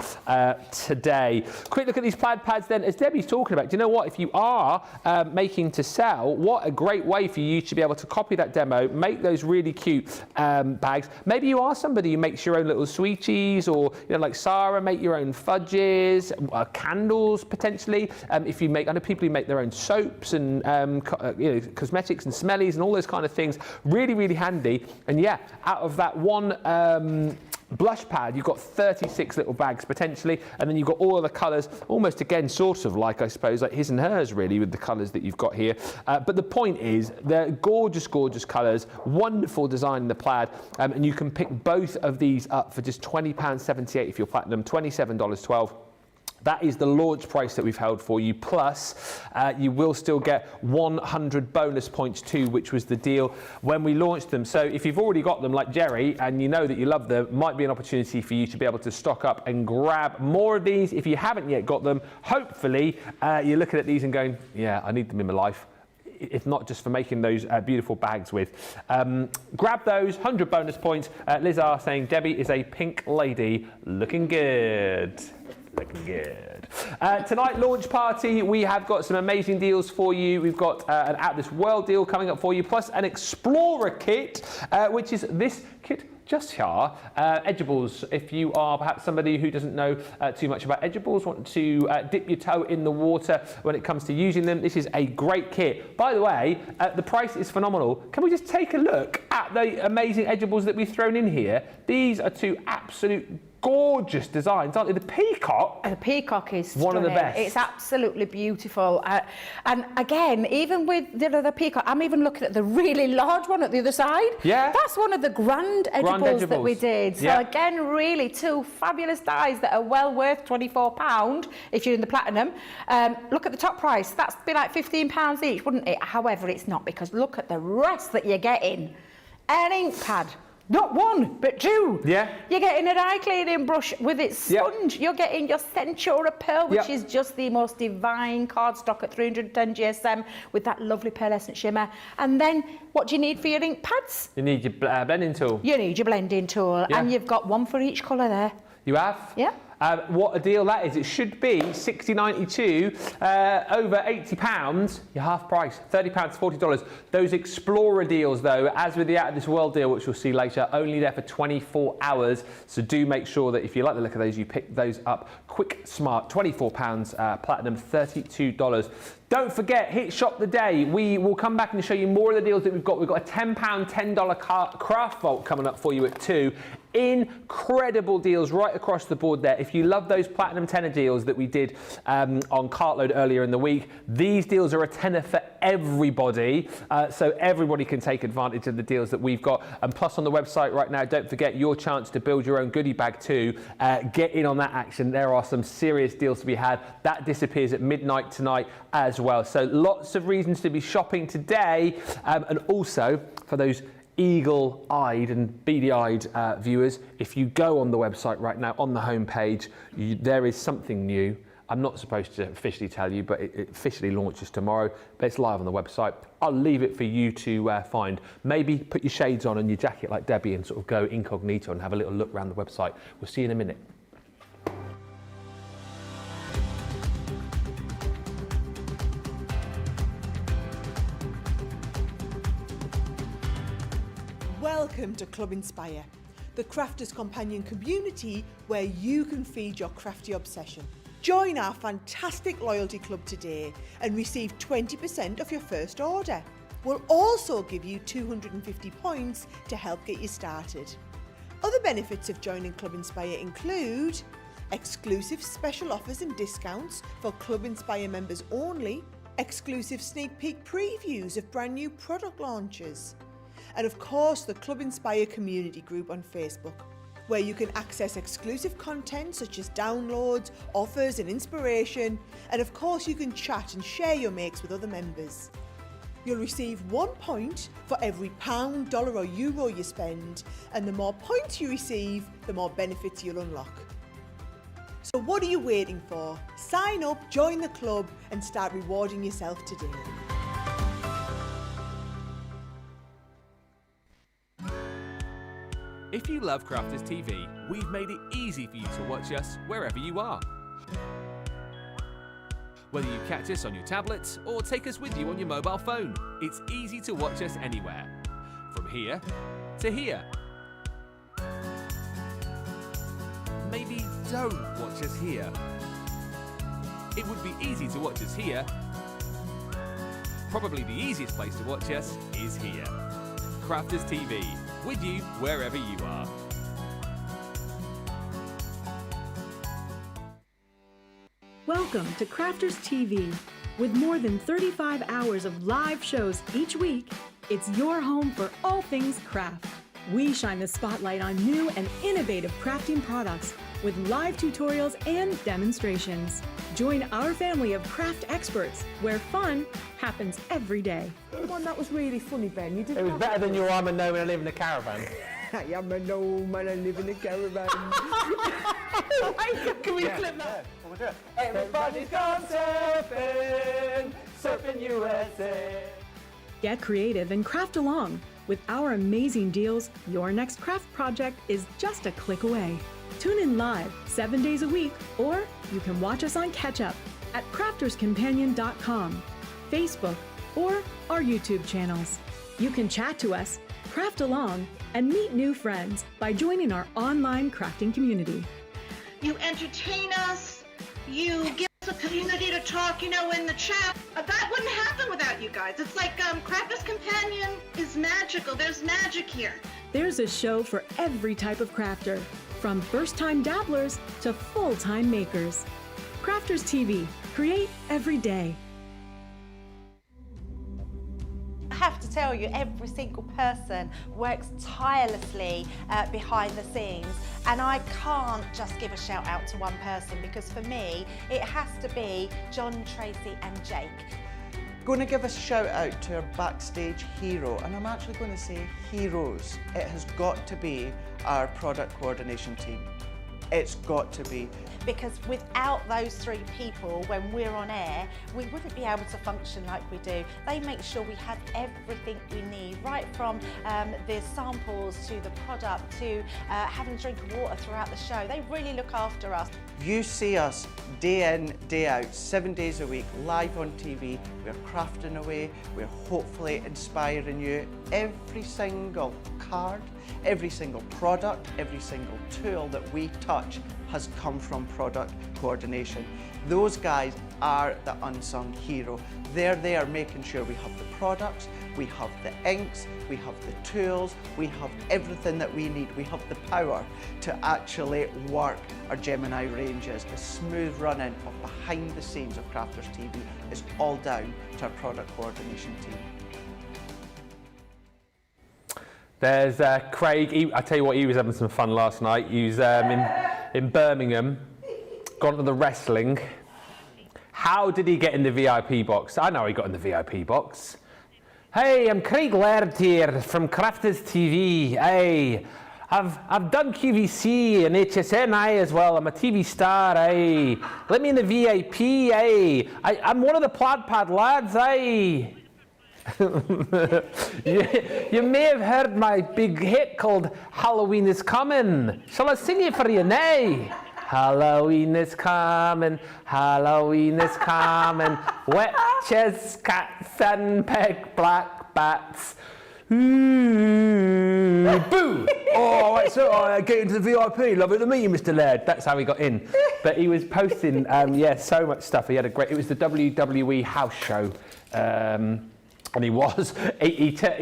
today. Quick look at these Plaid pads then. As Debbie's talking about, do you know what? If you are making to sell, what a great way for you to be able to copy that demo, make those really cute bags. Maybe you are somebody who makes your own little sweeties, or like Sarah, make your own fudges, candles potentially. If you make, I know people who make their own soaps and cosmetics and smellies and all those kind of things. Really, really handy. And yeah, out of that one blush pad, you've got 36 little bags potentially, and then you've got all of the colours, almost again, sort of like, I suppose, like his and hers really, with the colours that you've got here. But the point is, they're gorgeous, gorgeous colours, wonderful design in the plaid, and you can pick both of these up for just £20.78 if you're platinum, $27.12. That is the launch price that we've held for you. Plus, you will still get 100 bonus points too, which was the deal when we launched them. So if you've already got them, like Jerry, and you know that you love them, might be an opportunity for you to be able to stock up and grab more of these. If you haven't yet got them, hopefully you're looking at these and going, yeah, I need them in my life. If not just for making those beautiful bags with. Grab those, 100 bonus points. Liz R saying, Debbie is a pink lady, looking good. Looking good. Tonight, launch party, we have got some amazing deals for you. We've got an Out This World deal coming up for you, plus an Explorer kit, which is this kit just here. Edgeables, if you are perhaps somebody who doesn't know too much about edgeables, want to dip your toe in the water when it comes to using them, this is a great kit. By the way, the price is phenomenal. Can we just take a look at the amazing edgeables that we've thrown in here? These are two absolute gorgeous designs, aren't they? The peacock. The peacock is one stunning. of the best. It's absolutely beautiful. And again, even with the peacock, I'm even looking at the really large one at the other side. Yeah. That's one of the grand edgeables that we did. So again, really two fabulous dies that are well worth £24 if you're in the platinum. Look at the top price. That's be like £15 each, wouldn't it? However, it's not, because look at the rest that you're getting. An ink pad. Not one, but two. Yeah. You're getting an eye cleaning brush with its sponge. You're getting your Centura Pearl, which is just the most divine cardstock at 310 GSM with that lovely pearlescent shimmer. And then what do you need for your ink pads? You need your blending tool. You need your blending tool. And you've got one for each colour there. You have? Yeah. What a deal that is. It should be $60.92, over £80, your half price, £30 to $40. Those Explorer deals, though, as with the Out of This World deal, which we'll see later, only there for 24 hours. So do make sure that if you like the look of those, you pick those up quick, smart. £24, platinum, $32. Don't forget, hit Shop the Day. We will come back and show you more of the deals that we've got. We've got a £10 $10 craft vault coming up for you at 2. Incredible deals right across the board there. If you love those platinum tenner deals that we did on Cartload earlier in the week, these deals are a tenner for everybody, so everybody can take advantage of the deals that we've got. And plus on the website right now, don't forget your chance to build your own goodie bag too. Get in on that action. There are some serious deals to be had. That disappears at midnight tonight as well. So lots of reasons to be shopping today, and also for those eagle-eyed and beady-eyed viewers, if you go on the website right now, on the homepage, there is something new. I'm not supposed to officially tell you, but it officially launches tomorrow, but it's live on the website. I'll leave it for you to find. Maybe put your shades on and your jacket like Debbie and sort of go incognito and have a little look around the website. We'll see you in a minute. Welcome to Club Inspire, the crafters' companion community where you can feed your crafty obsession. Join our fantastic loyalty club today and receive 20% off your first order. We'll also give you 250 points to help get you started. Other benefits of joining Club Inspire include exclusive special offers and discounts for Club Inspire members only, exclusive sneak peek previews of brand new product launches, and of course the Club Inspire community group on Facebook, where you can access exclusive content such as downloads, offers and inspiration, and of course you can chat and share your makes with other members. You'll receive 1 point for every pound, dollar or euro you spend, and the more points you receive, the more benefits you'll unlock. So what are you waiting for? Sign up, join the club and start rewarding yourself today. If you love Crafters TV, we've made it easy for you to watch us wherever you are. Whether you catch us on your tablets or take us with you on your mobile phone, it's easy to watch us anywhere. From here to here. Maybe don't watch us here. It would be easy to watch us here. Probably the easiest place to watch us is here. Crafters TV, with you wherever you are. Welcome to Crafters TV. With more than 35 hours of live shows each week, it's your home for all things craft. We shine the spotlight on new and innovative crafting products with live tutorials and demonstrations. Join our family of craft experts where fun happens every day. The one that was really funny, Ben, you didn't. It was better than your I'm a gnome and I live in a caravan. I am a gnome and I live in a caravan. Can we clip that? We'll do it. Everybody's gone surfing, surfing USA. Get creative and craft along. With our amazing deals, your next craft project is just a click away. Tune in live 7 days a week, or you can watch us on Catch Up at crafterscompanion.com, Facebook, or our YouTube channels. You can chat to us, craft along, and meet new friends by joining our online crafting community. You entertain us, you give us a community to talk, in the chat. That wouldn't happen without you guys. It's like Crafters Companion is magical. There's magic here. There's a show for every type of crafter, from first-time dabblers to full-time makers. Crafters TV, create every day. I have to tell you, every single person works tirelessly behind the scenes, and I can't just give a shout out to one person, because for me it has to be John, Tracy and Jake. Going to give a shout out to our backstage hero, and I'm actually going to say heroes. It has got to be our product coordination team. It's got to be. Because without those three people, when we're on air, we wouldn't be able to function like we do. They make sure we have everything we need, right from the samples to the product to having a drink of water throughout the show. They really look after us. You see us day in, day out, 7 days a week, live on TV. We're crafting away. We're hopefully inspiring you. Every single card, every single product, every single tool that we touch has come from product coordination. Those guys are the unsung hero. They're there making sure we have the products, we have the inks, we have the tools, we have everything that we need. We have the power to actually work our Gemini ranges. The smooth running of behind the scenes of Crafters TV is all down to our product coordination team. There's Craig. I tell you what, he was having some fun last night. He was in Birmingham, gone to the wrestling. How did he get in the VIP box? I know he got in the VIP box. Hey, I'm Craig Laird here from Crafters TV. Hey, I've done QVC and HSNI as well. I'm a TV star. Hey, let me in the VIP. Hey, I'm one of the Plaid Pad lads. Hey. you may have heard my big hit called Halloween is Coming. Shall I sing it for you now? Halloween is coming, Halloween is coming, witches, cats and pig black bats. Ooh, boo! Oh, right, so I get into the VIP. Lovely to meet you, Mr. Laird. That's how he got in. But he was posting, yeah, so much stuff. He had a great. It was the WWE house show. And he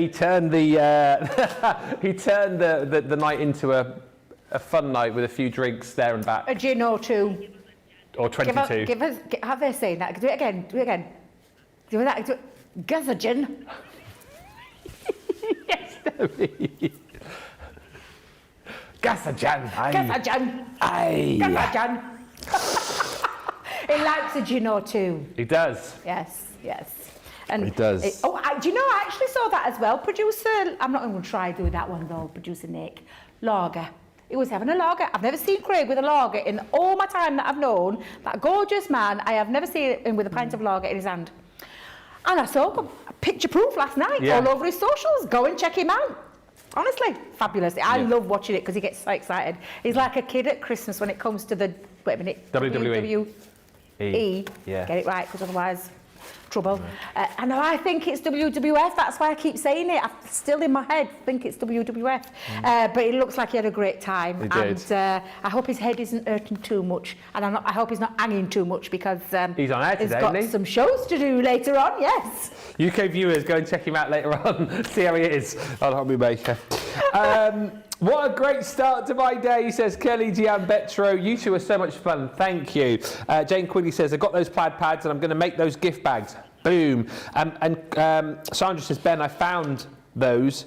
turned the he turned the night into a fun night with a few drinks there and back. A gin or two. Or 22. Have they saying that? Do it again. Do it again. Do that. Do it. Give us a gin. Yes, Debbie. Gas a gin. Gas a gin. Aye. Gas a gin. He likes a gin or two. He does. Yes. Yes. And he does. Do you know, I actually saw that as well. Producer, I'm not going to try doing that one though, producer Nick. Lager. He was having a lager. I've never seen Craig with a lager in all my time that I've known. That gorgeous man, I have never seen him with a pint of lager in his hand. And I saw him, picture proof last night, all over his socials. Go and check him out. Honestly, fabulous. I love watching it because he gets so excited. He's like a kid at Christmas when it comes to the, wait a minute. WWE. Yeah. Get it right, because otherwise... trouble. And I think it's WWF, that's why I keep saying it. I'm still in my head, think it's WWF. But it looks like he had a great time. He did. And I hope his head isn't hurting too much. And I hope he's not hanging too much because he's on air today, he's got some shows to do later on, yes. UK viewers, go and check him out later on. See how he is. I'll help me make it. What a great start to my day, says Kelly Giambetro. You two are so much fun. Thank you. Jane Quigley says, I got those plaid pads and I'm going to make those gift bags. Boom. And Sandra says, Ben, I found these.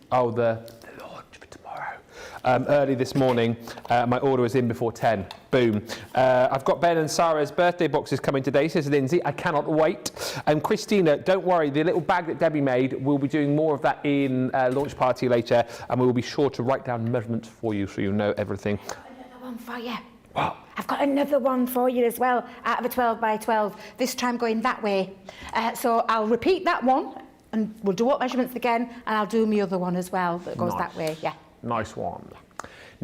Oh, the launch for tomorrow. Early this morning. My order was in before 10. Boom. I've got Ben and Sarah's birthday boxes coming today, says Lindsay. I cannot wait. And Christina, don't worry, the little bag that Debbie made, we'll be doing more of that in launch party later, and we will be sure to write down measurements for you so you know everything. I've got another one for you. What? I've got another one for you as well, out of a 12 by 12, this time going that way. So I'll repeat that one, and we'll do up measurements again, and I'll do my other one as well that goes that way, yeah. Nice one.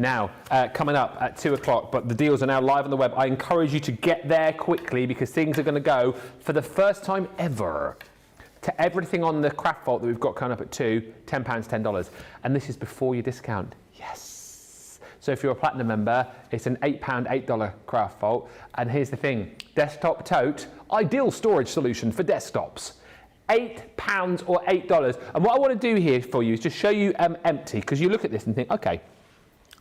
Now, coming up at 2 o'clock, but the deals are now live on the web. I encourage you to get there quickly because things are going to go, for the first time ever, to everything on the craft vault that we've got coming up at 2, £10, $10. And this is before your discount. Yes. So if you're a Platinum member, it's an £8, $8 craft vault. And here's the thing, desktop tote, ideal storage solution for desktops. £8 or $8. And what I want to do here for you is just show you empty, because you look at this and think, okay,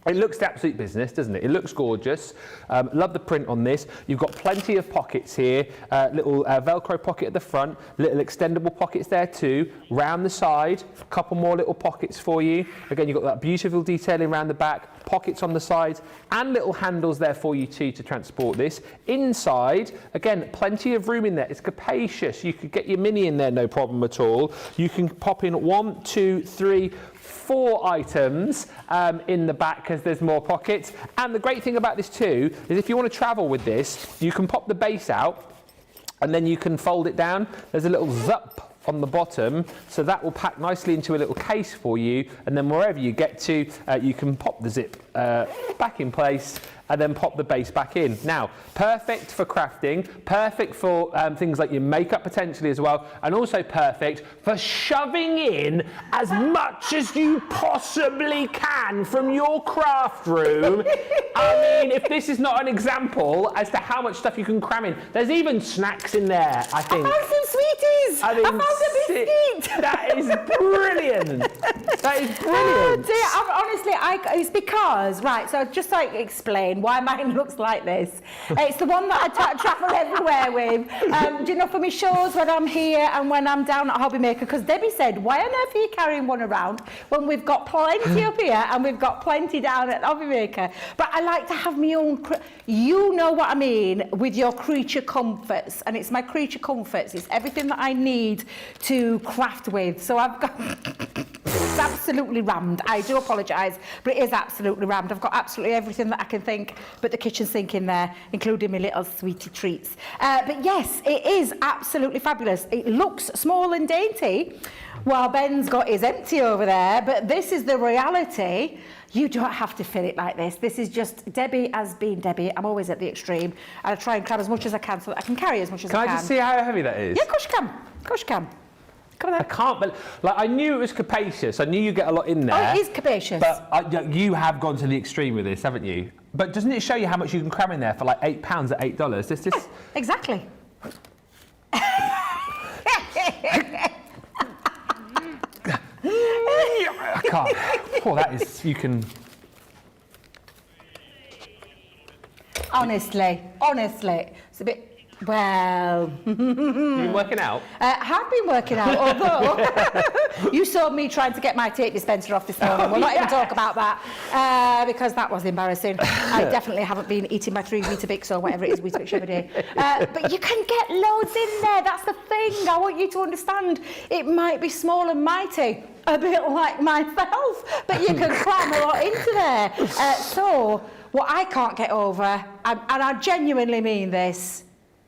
it looks the absolute business, doesn't it? It looks gorgeous. Love the print on this. You've got plenty of pockets here. Little Velcro pocket at the front, little extendable pockets there too. Round the side, a couple more little pockets for you. Again, you've got that beautiful detailing around the back, pockets on the sides, and little handles there for you too to transport this. Inside, again, plenty of room in there. It's capacious. You could get your mini in there, no problem at all. You can pop in 1, 2, 3, 4 items in the back because there's more pockets. And the great thing about this too is if you want to travel with this, you can pop the base out and then you can fold it down. There's a little zup on the bottom, so that will pack nicely into a little case for you, and then wherever you get to, you can pop the zip back in place and then pop the base back in. Now, perfect for crafting, perfect for things like your makeup potentially as well, and also perfect for shoving in as much as you possibly can from your craft room. I mean, if this is not an example as to how much stuff you can cram in, there's even snacks in there, I think. I found some sweeties. I found a biscuit. That is brilliant. That is brilliant. Oh dear, honestly, it's because, right, so just like explain why mine looks like this. It's the one that I travel everywhere with. Do you know, for my shows when I'm here and when I'm down at Hobby Maker, because Debbie said, why on earth are you carrying one around when we've got plenty up here and we've got plenty down at Hobby Maker? But I like to have my own, you know what I mean, with your creature comforts. And it's my creature comforts. It's everything that I need to craft with. So I've got, it's absolutely rammed. I do apologise, but it is absolutely rammed. I've got absolutely everything that I can think, but the kitchen sink in there, including my little sweetie treats. But yes, it is absolutely fabulous. It looks small and dainty, while Ben's got his empty over there, but this is the reality. You don't have to fill it like this. This is just Debbie has been Debbie. I'm always at the extreme, and I try and grab as much as I can so that I can carry as much as I can. Can I just see how heavy that is? Yeah, of course you can. Of course you can. Come on then. I can't, but like I knew it was capacious. I knew you get a lot in there. Oh, it is capacious. But you have gone to the extreme with this, haven't you? But doesn't it show you how much you can cram in there for like £8 at $8? This yeah, exactly. I can't. Oh, that is, you can. Honestly, it's a bit. Well, You've been working out? I have been working out, although you saw me trying to get my tape dispenser off this morning. We'll not even talk about that because that was embarrassing. I definitely haven't been eating my 3 Weetabix or whatever it is, Weetabix every day. But you can get loads in there. That's the thing. I want you to understand. It might be small and mighty, a bit like myself, but you can cram a lot into there. So what I can't get over, and I genuinely mean this,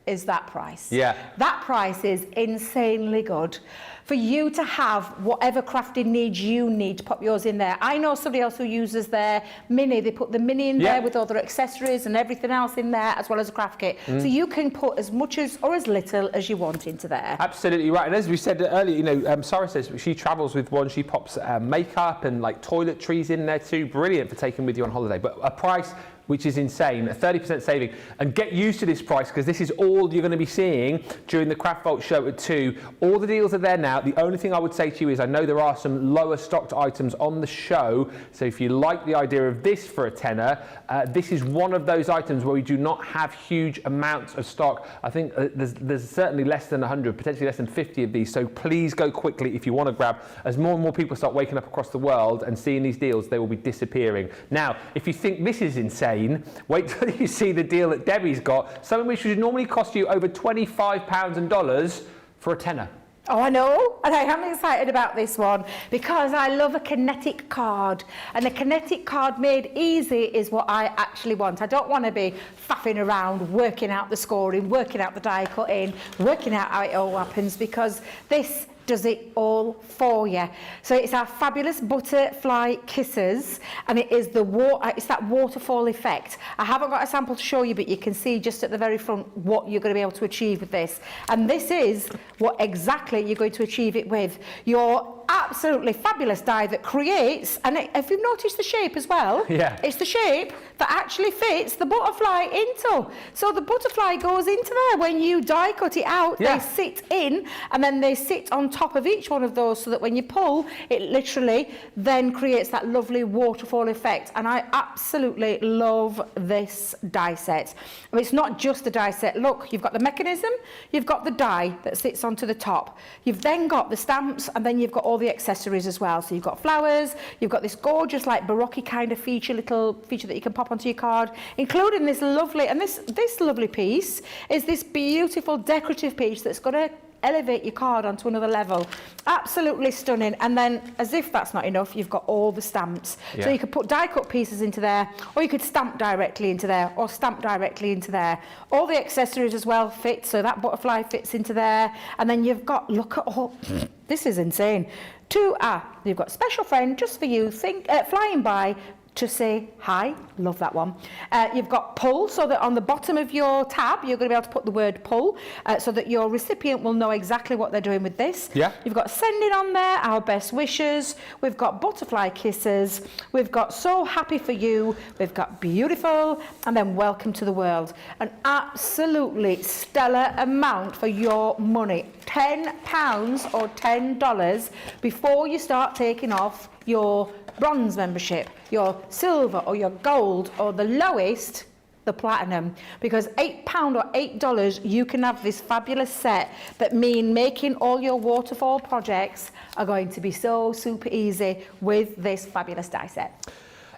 is that price. Yeah. That price is insanely good. For you to have whatever crafting needs you need to pop yours in there. I know somebody else who uses their mini. They put the mini in there with all their accessories and everything else in there, as well as a craft kit. So you can put as much as or as little as you want into there. Absolutely right. And as we said earlier, you know, Sarah says she travels with one. She pops makeup and like toiletries in there too. Brilliant for taking with you on holiday. But a price which is insane, a 30% saving. And get used to this price because this is all you're going to be seeing during the Craft Vault show at 2. All the deals are there now. The only thing I would say to you is I know there are some lower stocked items on the show. So if you like the idea of this for a tenner, this is one of those items where we do not have huge amounts of stock. I think there's certainly less than 100, potentially less than 50 of these. So please go quickly if you want to grab. As more and more people start waking up across the world and seeing these deals, they will be disappearing. Now, if you think this is insane, wait till you see the deal that Debbie's got, something which would normally cost you over £25 and dollars for a tenner. Oh, I know, and I am excited about this one because I love a kinetic card, and a kinetic card made easy is what I actually want. I don't want to be faffing around, working out the scoring, working out the die cutting, working out how it all happens, because this does it all for you. So it's our fabulous butterfly kisses, and it is it's that waterfall effect. I haven't got a sample to show you, but you can see just at the very front what you're going to be able to achieve with this. And this is what exactly you're going to achieve it with. Your absolutely fabulous die that creates, and if you've noticed the shape as well, it's the shape that actually fits the butterfly into. So the butterfly goes into there. When you die cut it out, they sit in, and then they sit on top of each one of those so that when you pull, it literally then creates that lovely waterfall effect. And I absolutely love this die set. I mean, it's not just a die set. Look, you've got the mechanism, you've got the die that sits onto the top. You've then got the stamps, and then you've got all the accessories as well. So you've got flowers, you've got this gorgeous like Baroque kind of little feature that you can pop onto your card, including this lovely, and this lovely piece is this beautiful decorative piece that's got a elevate your card onto another level. Absolutely stunning. And then, as if that's not enough, you've got all the stamps. Yeah. So you could put die-cut pieces into there, or you could stamp directly into there, or stamp directly into there. All the accessories as well fit, so that butterfly fits into there. And then you've got, look at all, this is insane. You've got special friend just for you, flying by to say hi, love that one. You've got pull, so that on the bottom of your tab you're going to be able to put the word pull, so that your recipient will know exactly what they're doing with this. Yeah. You've got sending on there, our best wishes, we've got butterfly kisses, we've got so happy for you, we've got beautiful, and then welcome to the world. An absolutely stellar amount for your money. £10 or $10 before you start taking off your bronze membership, your silver or your gold, or the lowest, the platinum, because £8 or $8 you can have this fabulous set that mean making all your waterfall projects are going to be so super easy with this fabulous die set.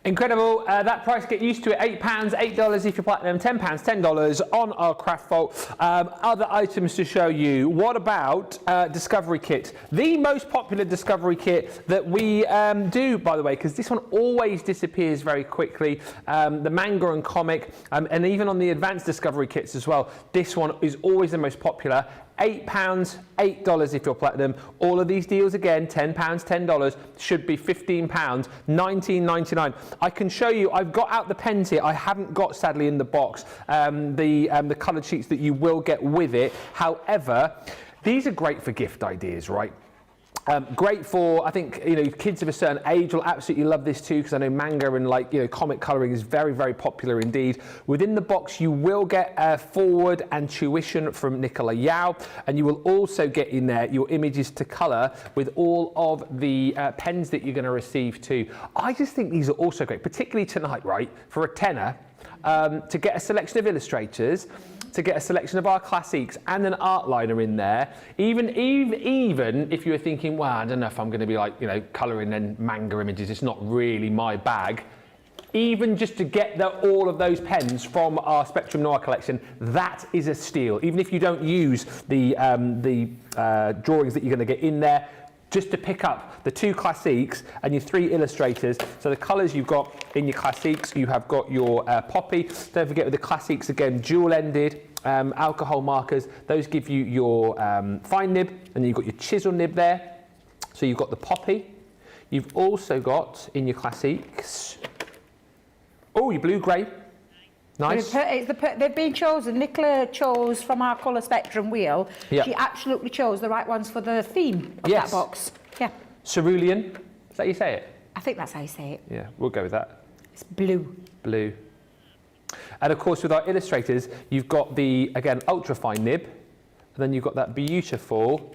Incredible. That price, get used to it. £8, $8 if you're platinum, £10, $10 on our craft vault. Other items to show you. What about Discovery Kit? The most popular Discovery Kit that we do, by the way, because this one always disappears very quickly. The manga and comic, and even on the advanced Discovery Kits as well, this one is always the most popular. £8, $8 if you're platinum. All of these deals again, £10, $10, should be £15, $19.99. I can show you, I've got out the pens here. I haven't got, sadly, in the box, the coloured sheets that you will get with it. However, these are great for gift ideas, right? Great for, I think, kids of a certain age will absolutely love this too, because I know manga and comic colouring is very, very popular indeed. Within the box, you will get forward and tuition from Nicola Yao, and you will also get in there your images to colour with all of the pens that you're going to receive too. I just think these are also great, particularly tonight, right, for a tenner, to get a selection of illustrators, to get a selection of our classics and an art liner in there. Even if you were thinking, well, I don't know if I'm going to be colouring and manga images, it's not really my bag. Even just to get all of those pens from our Spectrum Noir collection, that is a steal. Even if you don't use the drawings that you're going to get in there, just to pick up the 2 classiques and your 3 illustrators. So the colours you've got in your classiques, you have got your poppy. Don't forget with the classiques again, dual-ended alcohol markers. Those give you your fine nib, and then you've got your chisel nib there. So you've got the poppy. You've also got in your classiques, your blue-grey. Nice. They've been chosen. Nicola chose from our colour spectrum wheel. Yep. She absolutely chose the right ones for the theme of that box. Yeah. Cerulean. Is that how you say it? I think that's how you say it. Yeah, we'll go with that. It's blue. Blue. And of course, with our illustrators, you've got the, again, ultra fine nib, and then you've got that beautiful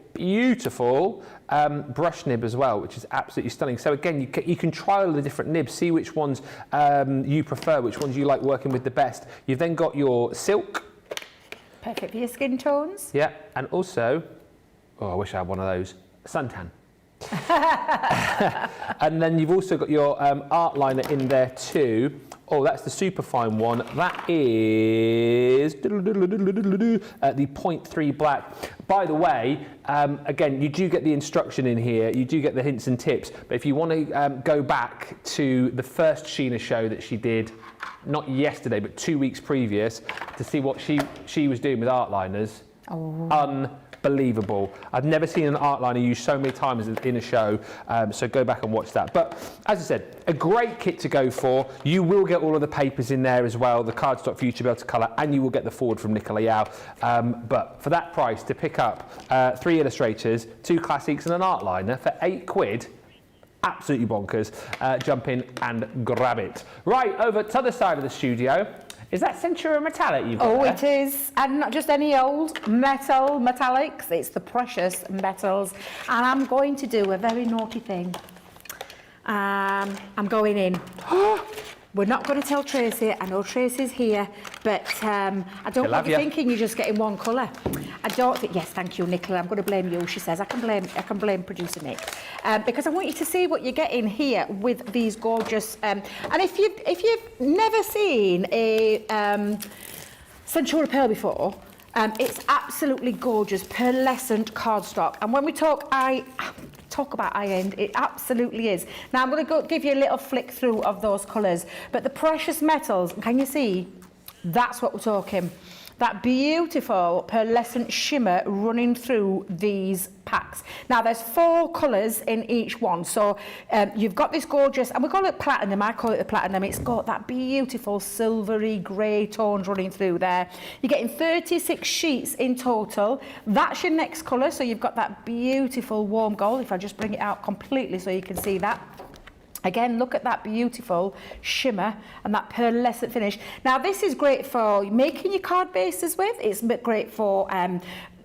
brush nib as well, which is absolutely stunning. So again, you can try all the different nibs, see which ones you prefer, which ones you like working with the best. You've then got your silk. Perfect for your skin tones. Yeah, and also, I wish I had one of those, suntan. And then you've also got your art liner in there too. Oh, that's the super fine one. That is the 0.3 black. By the way, again, you do get the instruction in here. You do get the hints and tips. But if you want to go back to the first Sheena show that she did, not yesterday, but 2 weeks previous, to see what she was doing with art liners, unbelievable. I've never seen an art liner used so many times in a show, so go back and watch that. But as I said, a great kit to go for. You will get all of the papers in there as well, the cardstock for you to be able to colour, and you will get the forward from Nicola Yao. But for that price, to pick up 3 illustrators, 2 classics and an art liner for £8, absolutely bonkers. Jump in and grab it. Right, over to the other side of the studio. Is that Centura Metallic you've got there? It is. And not just any old metallics, it's the precious metals. And I'm going to do a very naughty thing. I'm going in. We're not going to tell Tracy. I know Tracy's here, but I don't want you thinking you're just getting one colour. I don't think. Yes, thank you, Nicola. I'm going to blame you. She says I can blame producer Nick, because I want you to see what you're getting here with these gorgeous. And if you've never seen a Centura Pearl before, It's absolutely gorgeous, pearlescent cardstock. And when we talk about high-end, it absolutely is. Now I'm going to give you a little flick through of those colours. But the precious metals, can you see? That's what we're talking. That beautiful pearlescent shimmer running through these packs. Now there's 4 colours in each one. So you've got this gorgeous, and we call it platinum, I call it the platinum. It's got that beautiful silvery grey tones running through there. You're getting 36 sheets in total. That's your next colour. So you've got that beautiful warm gold. If I just bring it out completely so you can see that. Again, look at that beautiful shimmer and that pearlescent finish. Now, this is great for making your card bases with. It's great for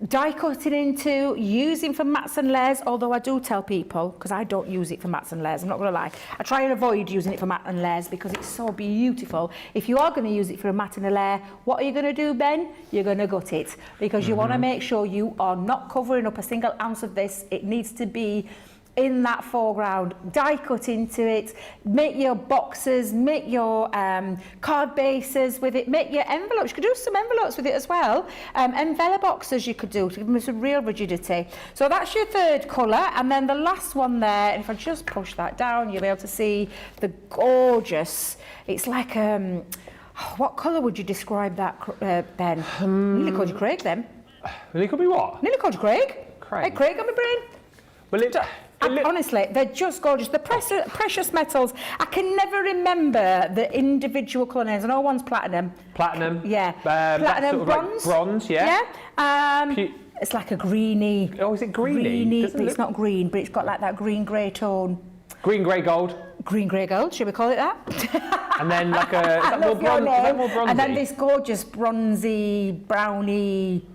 die cutting into, using for mats and layers, although I do tell people, because I don't use it for mats and layers, I'm not going to lie, I try and avoid using it for mat and layers because it's so beautiful. If you are going to use it for a mat and a layer, what are you going to do, Ben? You're going to gut it, because you want to make sure you are not covering up a single ounce of this. It needs to be in that foreground, die cut into it, make your boxes, make your card bases with it, make your envelopes. You could do some envelopes with it as well. Envelope boxes you could do to give them some real rigidity. So that's your 3rd colour, and then the last one there, and if I just push that down, you'll be able to see the gorgeous, it's like, what colour would you describe that, Ben? Nearly called you Craig then. Nearly called me what? Nearly called you Craig. Craig. Hey, Craig on my brain. Well, Honestly, they're just gorgeous. The precious metals, I can never remember the individual colour names. I know one's platinum. Platinum. Yeah. Platinum, sort of bronze. Like bronze, yeah. Yeah. It's like a greeny. Oh, is it greeny? But it's not green, but it's got like that green-grey tone. Green, grey, gold. Green, grey, gold, should we call it that? And then like a, is that more bronzy? And then this gorgeous bronzy, browny,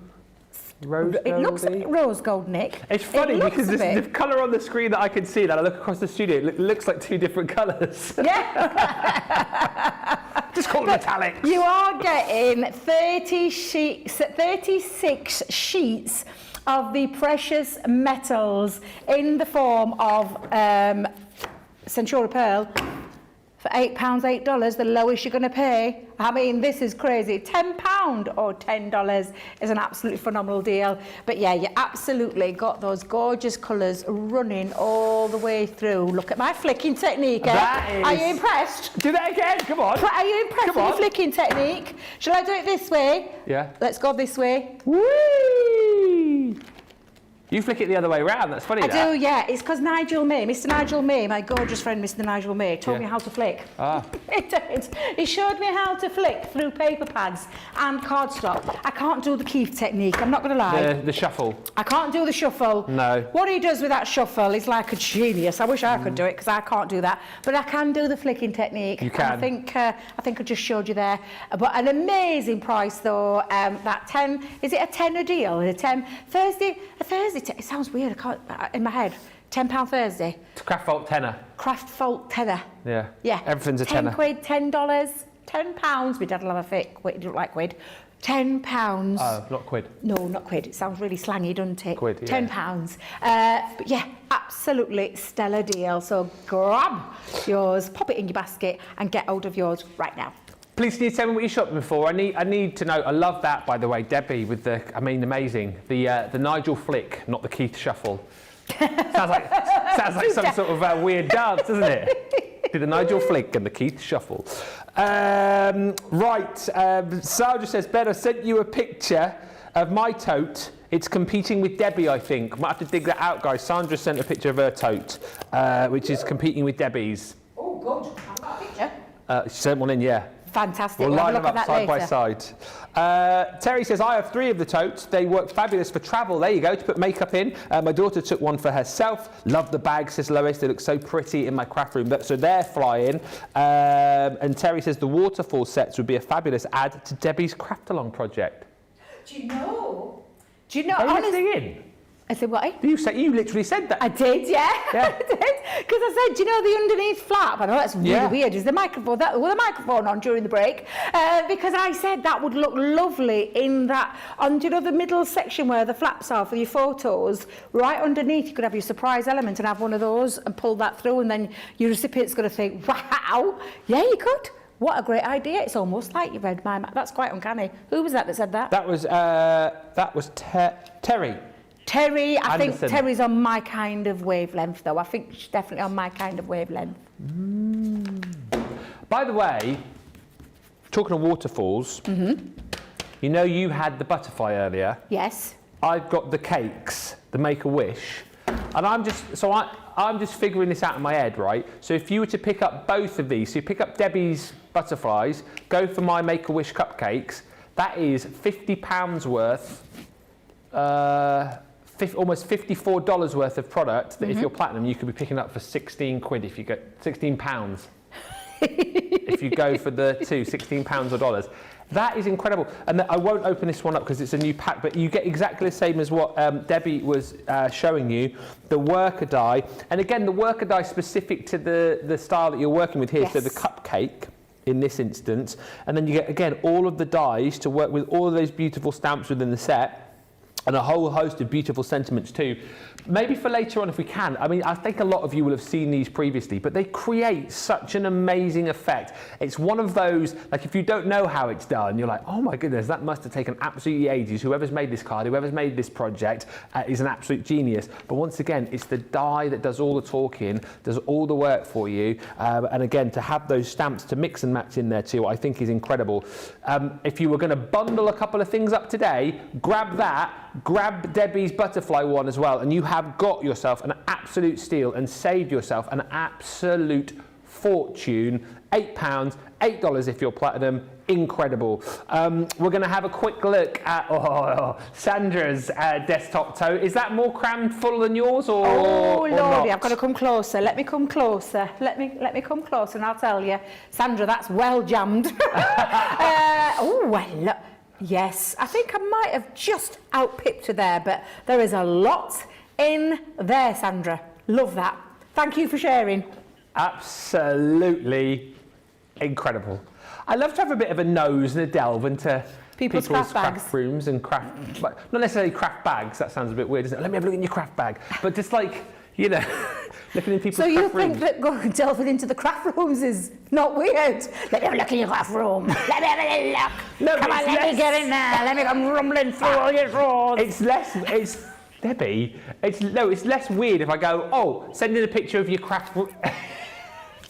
it looks a bit rose gold, Nick. It's funny because the colour on the screen that I can see, that I look across the studio, it looks like 2 different colours. Yeah. Just call them metallics. You are getting 36 sheets of the precious metals in the form of Centura Pearl. For £8, $8, the lowest you're going to pay. I mean, this is crazy. £10 or $10 is an absolutely phenomenal deal. But yeah, you absolutely got those gorgeous colours running all the way through. Look at my flicking technique. Are you impressed? Do that again, come on. Are you impressed with your flicking technique? Shall I do it this way? Yeah. Let's go this way. Whee! You flick it the other way around, that's funny. I do, yeah. It's because Nigel May, Mr. Nigel May, my gorgeous friend Mr. Nigel May, told me how to flick. Ah. He did. He showed me how to flick through paper pads and cardstock. I can't do the Keith technique, I'm not going to lie. The shuffle. I can't do the shuffle. No. What he does with that shuffle is like a genius. I wish I could do it because I can't do that. But I can do the flicking technique. You can. And I think I just showed you there. But an amazing price though. That 10, is it a tenner deal? A Thursday, it sounds weird, I can't, in my head. £10 Thursday. Craft Fault tenner. Craft Fault tenner. Yeah. Yeah. Everything's a tenner. 10 quid, $10, £10. My dad will have a fit. Wait, you don't like quid. £10. Oh, not quid. No, not quid. It sounds really slangy, doesn't it? Quid, yeah. £10. But yeah, absolutely stellar deal. So grab yours, pop it in your basket and get hold of yours right now. Please can you tell me what you shopping for? I need to know. I love that, by the way, Debbie, with the, I mean, amazing. The Nigel flick, not the Keith shuffle. sounds like some sort of weird dance, doesn't it? Do the Nigel flick and the Keith shuffle. Sarah just says, Ben, I sent you a picture of my tote. It's competing with Debbie, I think. Might have to dig that out, guys. Sandra sent a picture of her tote, which is competing with Debbie's. Oh, good. I've got a picture. She sent one in, yeah. Fantastic. We'll line them look up side by side. Terry says, I have 3 of the totes. They work fabulous for travel. There you go, to put makeup in. My daughter took one for herself. Love the bag, says Lois. They look so pretty in my craft room. So they're flying. And Terry says the waterfall sets would be a fabulous add to Debbie's craft-along project. Do you know? Are you listening in? I said, what? You literally said that. I did, yeah. I did. Because I said, do you know the underneath flap? I know that's really weird. Is the microphone, the microphone on during the break? Because I said that would look lovely in that, do you know the middle section where the flaps are for your photos? Right underneath, you could have your surprise element and have one of those and pull that through, and then your recipient's going to think, wow, yeah, you could. What a great idea. It's almost like you read my mind. That's quite uncanny. Who was that said that? That was Terry. Terry, I Anderson. think Terry's on my kind of wavelength, though. I think she's definitely on my kind of wavelength. By the way, talking of waterfalls, you know you had the butterfly earlier. Yes. I've got the cakes, the Make-A-Wish, and I'm just figuring this out in my head, right? So if you were to pick up both of these, so you pick up Debbie's butterflies, go for my Make-A-Wish cupcakes, that is £50 worth, almost $54 worth of product that if you're platinum, you could be picking up for 16 quid if you get £16. If you go for the two, £16 or dollars. That is incredible. And I won't open this one up because it's a new pack, but you get exactly the same as what Debbie was showing you, the worker die. And again, the worker die specific to the style that you're working with here, yes. So the cupcake in this instance. And then you get, again, all of the dies to work with all of those beautiful stamps within the set. And a whole host of beautiful sentiments too. Maybe for later on if we can. I mean, I think a lot of you will have seen these previously, but they create such an amazing effect. It's one of those, like if you don't know how it's done, you're like, oh my goodness, that must have taken absolutely ages. Whoever's made this card, whoever's made this project is an absolute genius. But once again, it's the die that does all the talking, does all the work for you. And again, to have those stamps to mix and match in there too, I think is incredible. If you were gonna bundle a couple of things up today, grab that, grab Debbie's butterfly one as well, and you have got yourself an absolute steal and saved yourself an absolute fortune. £8, $8 if you're platinum. Incredible. We're going to have a quick look at Sandra's desktop tote. Is that more crammed full than yours, or Lordy, not? I've got to come closer. Let me come closer. Let me come closer, and I'll tell you, Sandra, that's well jammed. Well. Yes, I think I might have just outpipped her there, but there is a lot in there, Sandra. Love that. Thank you for sharing. Absolutely incredible. I love to have a bit of a nose and a delve into people's craft rooms and craft, not necessarily craft bags, that sounds a bit weird, isn't it? Let me have a look in your craft bag. But just like, you know, looking in people's craft rooms. So you think that delving into the craft rooms is not weird? Let me have a look in your craft room. Let me have a look. No, come on, let me get in there. Let me come rumbling through all your drawers. Debbie, it's less weird if I go, oh, send in a picture of your craft room.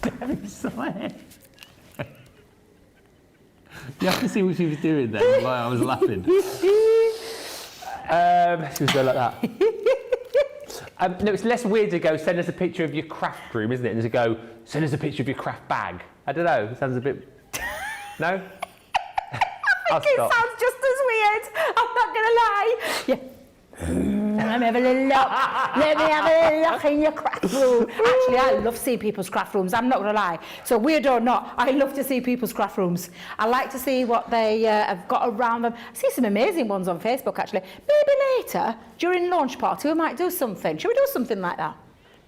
Debbie's sorry. You have to see what she was doing then, while I was laughing. She was going like that. No, it's less weird to go, send us a picture of your craft room, isn't it? And to go, send us a picture of your craft bag. I don't know, it sounds a bit... No? I think it sounds just as weird. I'm not going to lie. Yeah. Let me have a little look. Let me have a look in your craft room. Actually, I love seeing people's craft rooms. I'm not going to lie. So weird or not, I love to see people's craft rooms. I like to see what they have got around them. I see some amazing ones on Facebook, actually. Maybe later, during launch party, we might do something. Should we do something like that?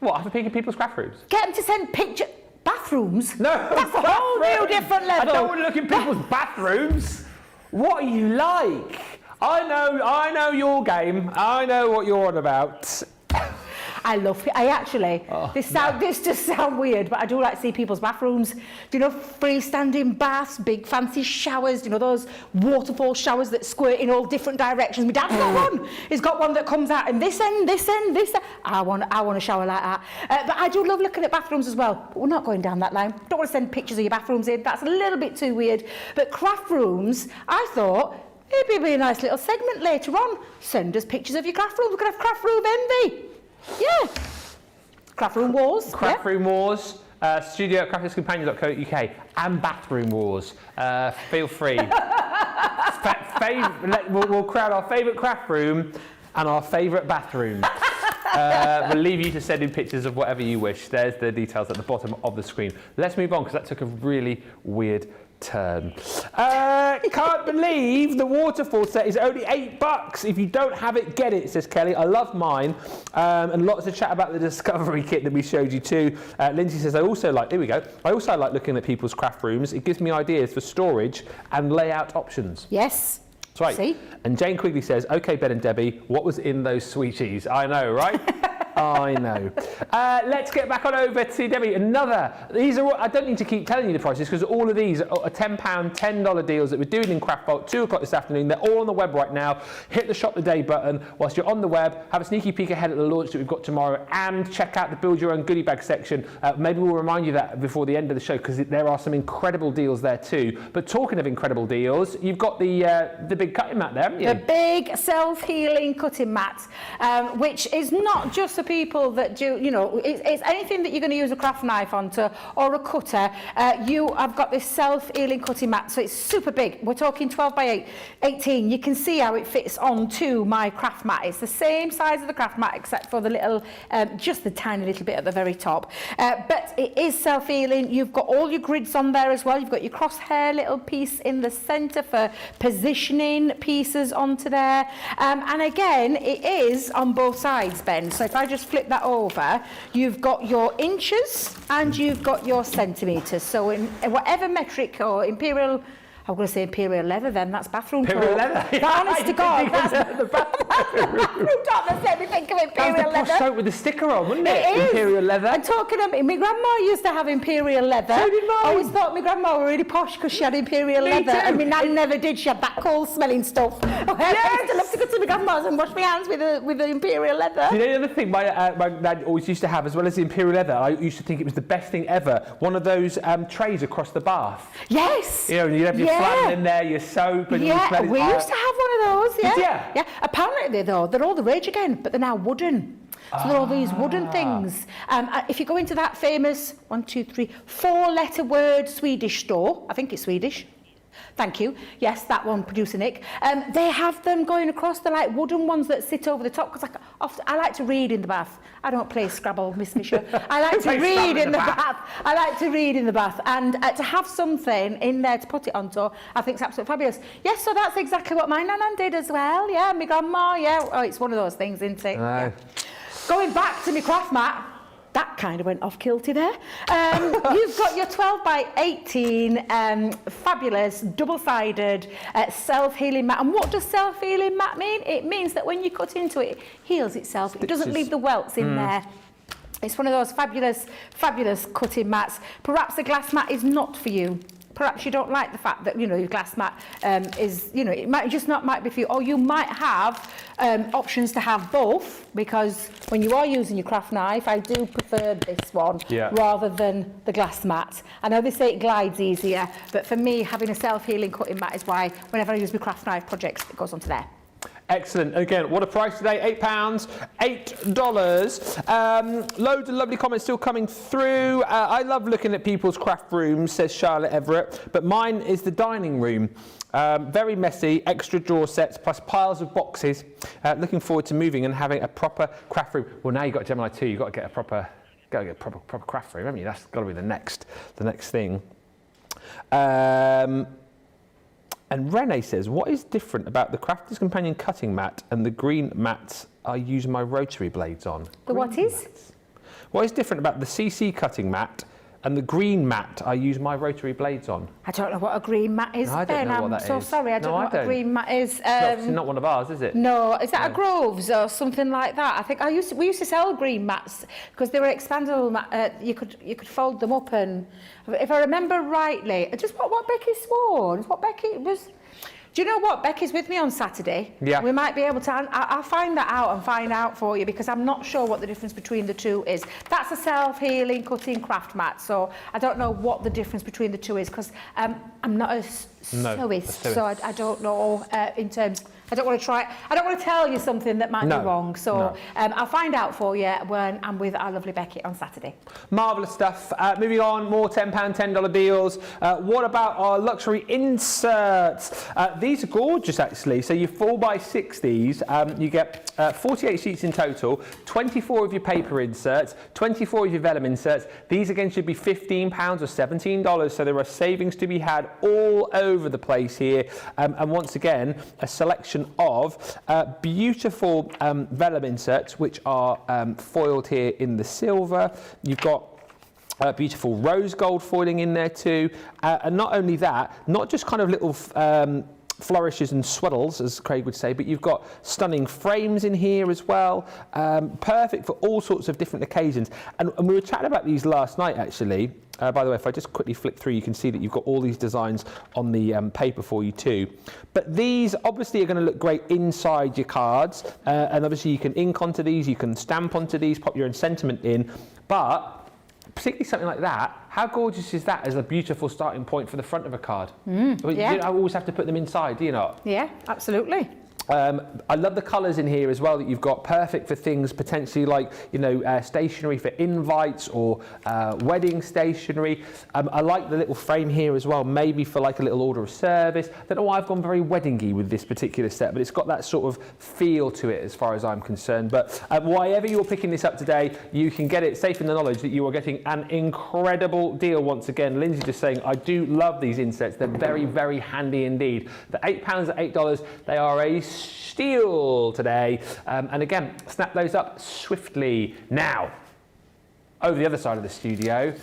What, have a peek at people's craft rooms? Get them to send pictures. Bathrooms? No, that's a whole new different level. I don't want to look in people's bathrooms. What are you like? I know your game. I know what you're on about. I love it. This just sounds weird, but I do like to see people's bathrooms. Do you know, freestanding baths, big fancy showers, you know, those waterfall showers that squirt in all different directions. My dad's got one. He's got one that comes out in this end, this end, this end. I want a shower like that. But I do love looking at bathrooms as well. But we're not going down that line. Don't want to send pictures of your bathrooms in. That's a little bit too weird. But craft rooms, I thought, it'd be a nice little segment later on. Send us pictures of your craft room. We're going to have craft room envy. Yeah. Craft room wars. Craft room wars. Studio at crafterscompanion.co.uk and bathroom wars. Feel free. We'll crowd our favourite craft room and our favourite bathroom. We'll leave you to send in pictures of whatever you wish. There's the details at the bottom of the screen. Let's move on because that took a really weird turn. Can't believe the Waterfall set is only $8. If you don't have it, get it, says Kelly. I love mine. And lots of chat about the Discovery kit that we showed you too. Lindsay says, I also like looking at people's craft rooms. It gives me ideas for storage and layout options. Yes. That's right. See? And Jane Quigley says, okay, Ben and Debbie, what was in those sweeties? I know, right? I know. Let's get back on over to Debbie. These are, I don't need to keep telling you the prices because all of these are £10, $10 deals that we're doing in Craft Vault, 2 o'clock this afternoon. They're all on the web right now. Hit the shop today button whilst you're on the web. Have a sneaky peek ahead at the launch that we've got tomorrow and check out the build your own goodie bag section. Maybe we'll remind you that before the end of the show because there are some incredible deals there too. But talking of incredible deals, you've got the big cutting mat there, haven't you? The big self-healing cutting mat, which is not just for people that do, you know, it's anything that you're going to use a craft knife onto or a cutter. I've got this self-healing cutting mat, so it's super big. We're talking 12 by 18. You can see how it fits onto my craft mat. It's the same size as the craft mat except for the little, just the tiny little bit at the very top. But it is self-healing. You've got all your grids on there as well. You've got your crosshair little piece in the centre for positioning pieces onto there. And again, it is on both sides, Ben. So if I just flip that over, you've got your inches and you've got your centimetres. So in whatever metric or imperial, I'm going to say imperial leather then, that's bathroom talk. Imperial leather? Honest to God, that's the bathroom talk that made me think of imperial leather. That was the posh soap with the sticker on, wasn't it? It is. Imperial leather. And talking about, my grandma used to have imperial leather. So did mine. I always thought my grandma was really posh because she had imperial leather. Too. And my nan never did. She had that coal smelling stuff. I used to love to go to my grandma's and wash my hands with the imperial leather. You know the other thing my dad always used to have, as well as the imperial leather, I used to think it was the best thing ever, one of those trays across the bath. Yes. You know, and you'd have your flannel in there, your soap, and yeah, you we used to have one of those. Yeah. Did ya? Yeah. Apparently, though, they're all the rage again, but they're now wooden. So they're all these wooden things. If you go into that famous 4-letter word Swedish store, I think it's Swedish. Thank you. Yes, that one, producer Nick. They have them going across. They're like wooden ones that sit over the top. Because I like to read in the bath. I don't play Scrabble, Miss Fisher. I like to read in the bath. I like to read in the bath. And to have something in there to put it onto, I think it's absolutely fabulous. Yes, so that's exactly what my nan did as well. Yeah, my grandma, yeah. Oh, it's one of those things, isn't it? Yeah. Going back to my craft mat. That kind of went off kilty there. You've got your 12 by 18 fabulous double-sided self-healing mat. And what does self-healing mat mean? It means that when you cut into it, it heals itself. It doesn't leave the welts in there. It's one of those fabulous, fabulous cutting mats. Perhaps a glass mat is not for you. Perhaps you don't like the fact that, you know, your glass mat is, you know, it might just not might be for you. Or you might have options to have both, because when you are using your craft knife, I do prefer this one rather than the glass mat. I know they say it glides easier, but for me, having a self-healing cutting mat is why whenever I use my craft knife projects, it goes onto there. Excellent. Again, what a price today, £8, $8. Loads of lovely comments still coming through. I love looking at people's craft rooms, says Charlotte Everett, but mine is the dining room. Very messy, extra drawer sets, plus piles of boxes. Looking forward to moving and having a proper craft room. Well, now you've got Gemini 2, you've got to get a proper craft room, haven't you? That's got to be the next thing. And Renee says, what is different about the Crafter's Companion cutting mat and the green mats I use my rotary blades on? The what is? What is different about the CC cutting mat and the green mat I use my rotary blades on? I don't know what a green mat is, no, I don't know what that is. I'm so sorry, I don't know what a green mat is. It's not one of ours, is it? No, is that a Groves or something like that? I think we used to sell green mats because they were expandable. You could fold them up, and if I remember rightly, just what Becky swore, what Becky was. Do you know what? Becky's with me on Saturday. Yeah. We might be able to. I'll find that out and find out for you, because I'm not sure what the difference between the two is. That's a self-healing cutting craft mat, so I don't know what the difference between the two is, because I'm not a sewist, so I don't know in terms. I don't want to try. I don't want to tell you something that might be wrong. So I'll find out for you when I'm with our lovely Becky on Saturday. Marvellous stuff. Moving on, more £10, $10 deals. What about our luxury inserts? These are gorgeous, actually. So your 4x60s, you get 48 sheets in total, 24 of your paper inserts, 24 of your vellum inserts. These again should be £15 or $17. So there are savings to be had all over the place here. And once again, a selection of beautiful vellum inserts, which are foiled here in the silver. You've got beautiful rose gold foiling in there too, and not only that, not just kind of little flourishes and swaddles, as Craig would say, but you've got stunning frames in here as well. Perfect for all sorts of different occasions. And we were chatting about these last night, actually. By the way, if I just quickly flick through, you can see that you've got all these designs on the paper for you too. But these obviously are going to look great inside your cards. And obviously you can ink onto these, you can stamp onto these, pop your own sentiment in. But particularly something like that, how gorgeous is that as a beautiful starting point for the front of a card? Yeah. You don't always have to put them inside, do you not? Yeah, absolutely. I love the colours in here as well that you've got, perfect for things potentially like, you know, stationery for invites or wedding stationery. I like the little frame here as well, maybe for like a little order of service. I don't know why I've gone very weddingy with this particular set, but it's got that sort of feel to it as far as I'm concerned. But wherever you're picking this up today, you can get it safe in the knowledge that you are getting an incredible deal once again. Lindsay just saying, I do love these insets. They're very, very handy indeed. The £8 at $8, they are a steal today, and again, snap those up swiftly. Now, over the other side of the studio,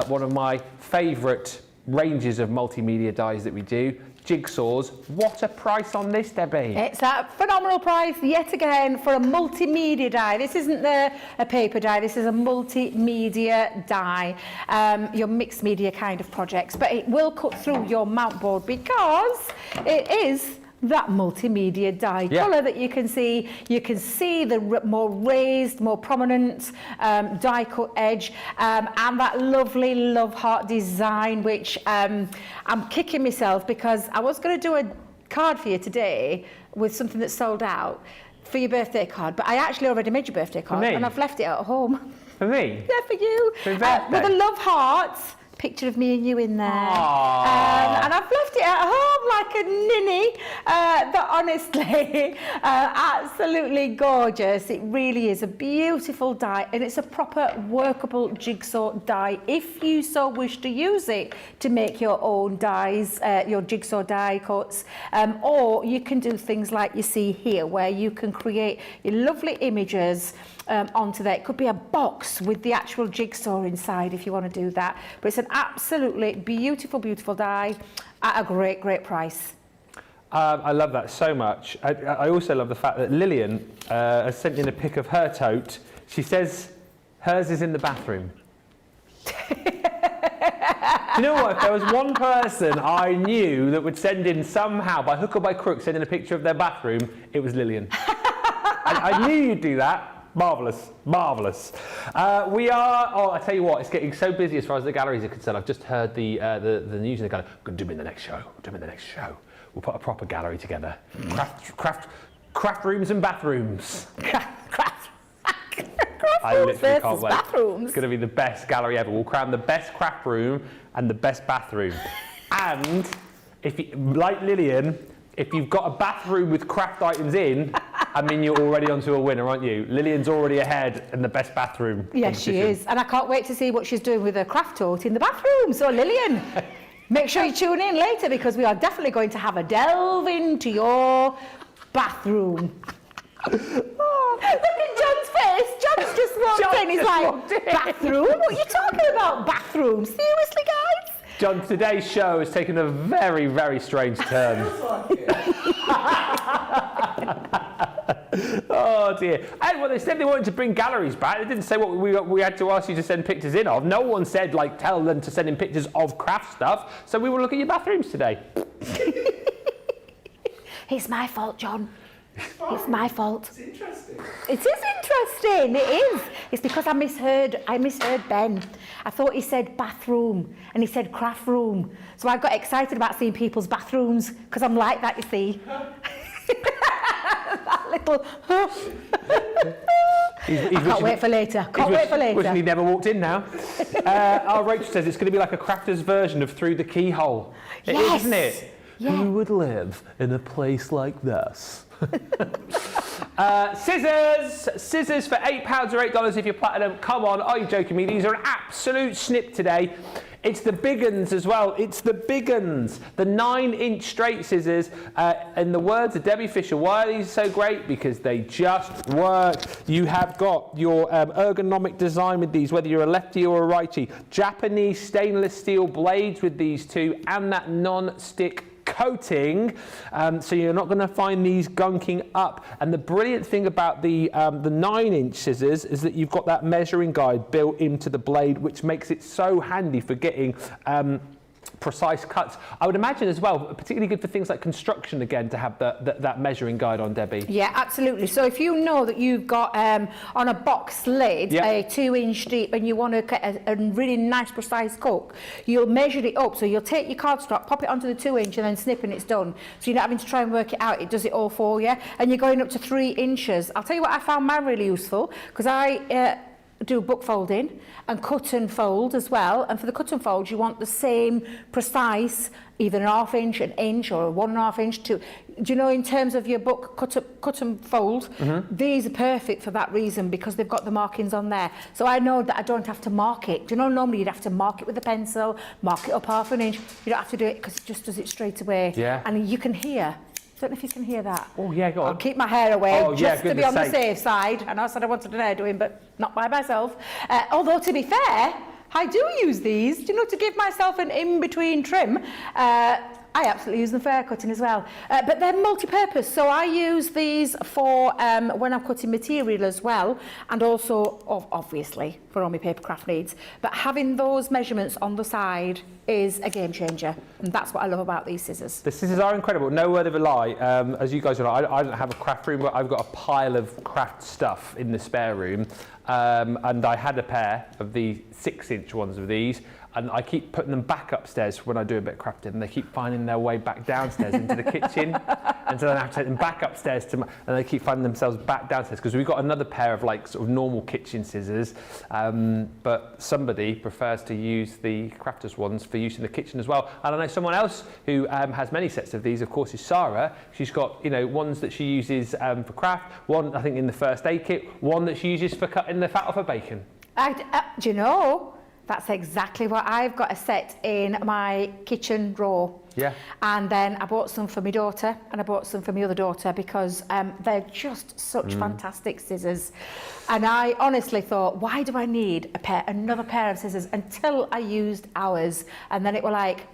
one of my favourite ranges of multimedia dies that we do, Jigsaws. What a price on this, Debbie? It's a phenomenal price yet again for a multimedia die. This isn't a paper die, this is a multimedia die. Your mixed media kind of projects, but it will cut through your mount board because it is that multimedia die colour that you can see. You can see the more raised, more prominent die cut edge, and that lovely love heart design, which I'm kicking myself because I was going to do a card for you today with something that's sold out for your birthday card, but I actually already made your birthday card and I've left it at home. For me? Yeah, for you. For your birthday? With a love heart. Picture of me and you in there. And I've left it at home like a ninny. But honestly, absolutely gorgeous. It really is a beautiful die, and it's a proper workable jigsaw die if you so wish to use it to make your own dies, your jigsaw die cuts. Or you can do things like you see here, where you can create your lovely images onto there. It could be a box with the actual jigsaw inside if you want to do that. But it's an absolutely beautiful, beautiful die at a great, great price. I love that so much. I also love the fact that Lillian has sent in a pic of her tote. She says hers is in the bathroom. Do you know what? If there was one person I knew that would send in somehow, by hook or by crook, send in a picture of their bathroom, it was Lillian. I knew you'd do that. Marvellous, marvellous. We are, I tell you what, it's getting so busy as far as the galleries are concerned. I've just heard the news and they're going, going to do them in the next show, do them in the next show. We'll put a proper gallery together. Craft rooms and bathrooms. I literally can't wait. Bathrooms. It's going to be the best gallery ever. We'll crown the best craft room and the best bathroom. And, if you, like Lillian, if you've got a bathroom with craft items in, I mean, you're already onto a winner, aren't you? Lillian's already ahead in the best bathroom. Yes, she is. And I can't wait to see what she's doing with her craft tote in the bathroom. So, Lillian, make sure you tune in later because we are definitely going to have a delve into your bathroom. Oh, look at John's face. John's just walked in. He's like, bathroom? What are you talking about, bathroom? Seriously, guys? John, today's show has taken a very, very strange turn. Oh dear. And well, they said they wanted to bring galleries back. They didn't say what we had to ask you to send pictures in of. No one said, like, tell them to send in pictures of craft stuff. So we will look at your bathrooms today. It's my fault, John. It's my fault. It's interesting. It is interesting. It is. It's because I misheard Ben. I thought he said bathroom and he said craft room. So I got excited about seeing people's bathrooms because I'm like that, you see. That little. I can't wait for later. Wishing he'd never walked in now. Our Rachel says it's going to be like a crafter's version of Through the Keyhole. It is, isn't it? Yeah. Who would live in a place like this? Scissors for £8 or $8 if you're platinum. Come on, are you joking me? These are an absolute snip today. It's the big uns as well. It's the big uns. The 9-inch straight scissors. In the words of Debbie Fisher, why are these so great? Because they just work. You have got your ergonomic design with these, whether you're a lefty or a righty. Japanese stainless steel blades with these two, and that non-stick coating, so you're not going to find these gunking up. And the brilliant thing about the 9-inch scissors is that you've got that measuring guide built into the blade, which makes it so handy for getting precise cuts. I would imagine as well, particularly good for things like construction again, to have that measuring guide on, Debbie. Yeah, absolutely. So if you know that you've got on a box lid a 2-inch deep and you want to get a really nice precise cut, you'll measure it up. So you'll take your cardstock, pop it onto the 2-inch and then snip and it's done. So you're not having to try and work it out. It does it all for you. And you're going up to 3 inches. I'll tell you what I found mine really useful, because I do book folding and cut and fold as well, and for the cut and fold you want the same precise, either an 1/2 inch, an inch, or a 1.5 inch. Do you know, in terms of your book cut and fold, these are perfect for that reason, because they've got the markings on there. So I know that I don't have to mark it. Do you know, normally you'd have to mark it with a pencil, mark it up 1/2 inch. You don't have to do it because it just does it straight away. Yeah. And you can hear. I don't know if you can hear that. Oh yeah, go on. I'll keep my hair away just to be on the sake. safe side. I know I said I wanted an hair doing, but not by myself. Although, to be fair, I do use these, you know, to give myself an in-between trim. I absolutely use them for hair cutting as well. But they're multi-purpose, so I use these for when I'm cutting material as well, and also, obviously, for all my paper craft needs. But having those measurements on the side is a game changer, and that's what I love about these scissors. The scissors are incredible, no word of a lie. As you guys know, I don't have a craft room, but I've got a pile of craft stuff in the spare room, and I had a pair of the 6-inch ones of these, and I keep putting them back upstairs when I do a bit of crafting, and they keep finding their way back downstairs into the kitchen, and so then I have to take them back upstairs and they keep finding themselves back downstairs, because we've got another pair of like sort of normal kitchen scissors, but somebody prefers to use the crafters ones for use in the kitchen as well. And I know someone else who has many sets of these, of course, is Sarah. She's got, you know, ones that she uses for craft, one I think in the first aid kit, one that she uses for cutting the fat off her bacon. Do you know? That's exactly what I've got, a set in my kitchen drawer. Yeah. And then I bought some for my daughter, and I bought some for my other daughter, because they're just such fantastic scissors. And I honestly thought, why do I need another pair of scissors, until I used ours, and then it were like,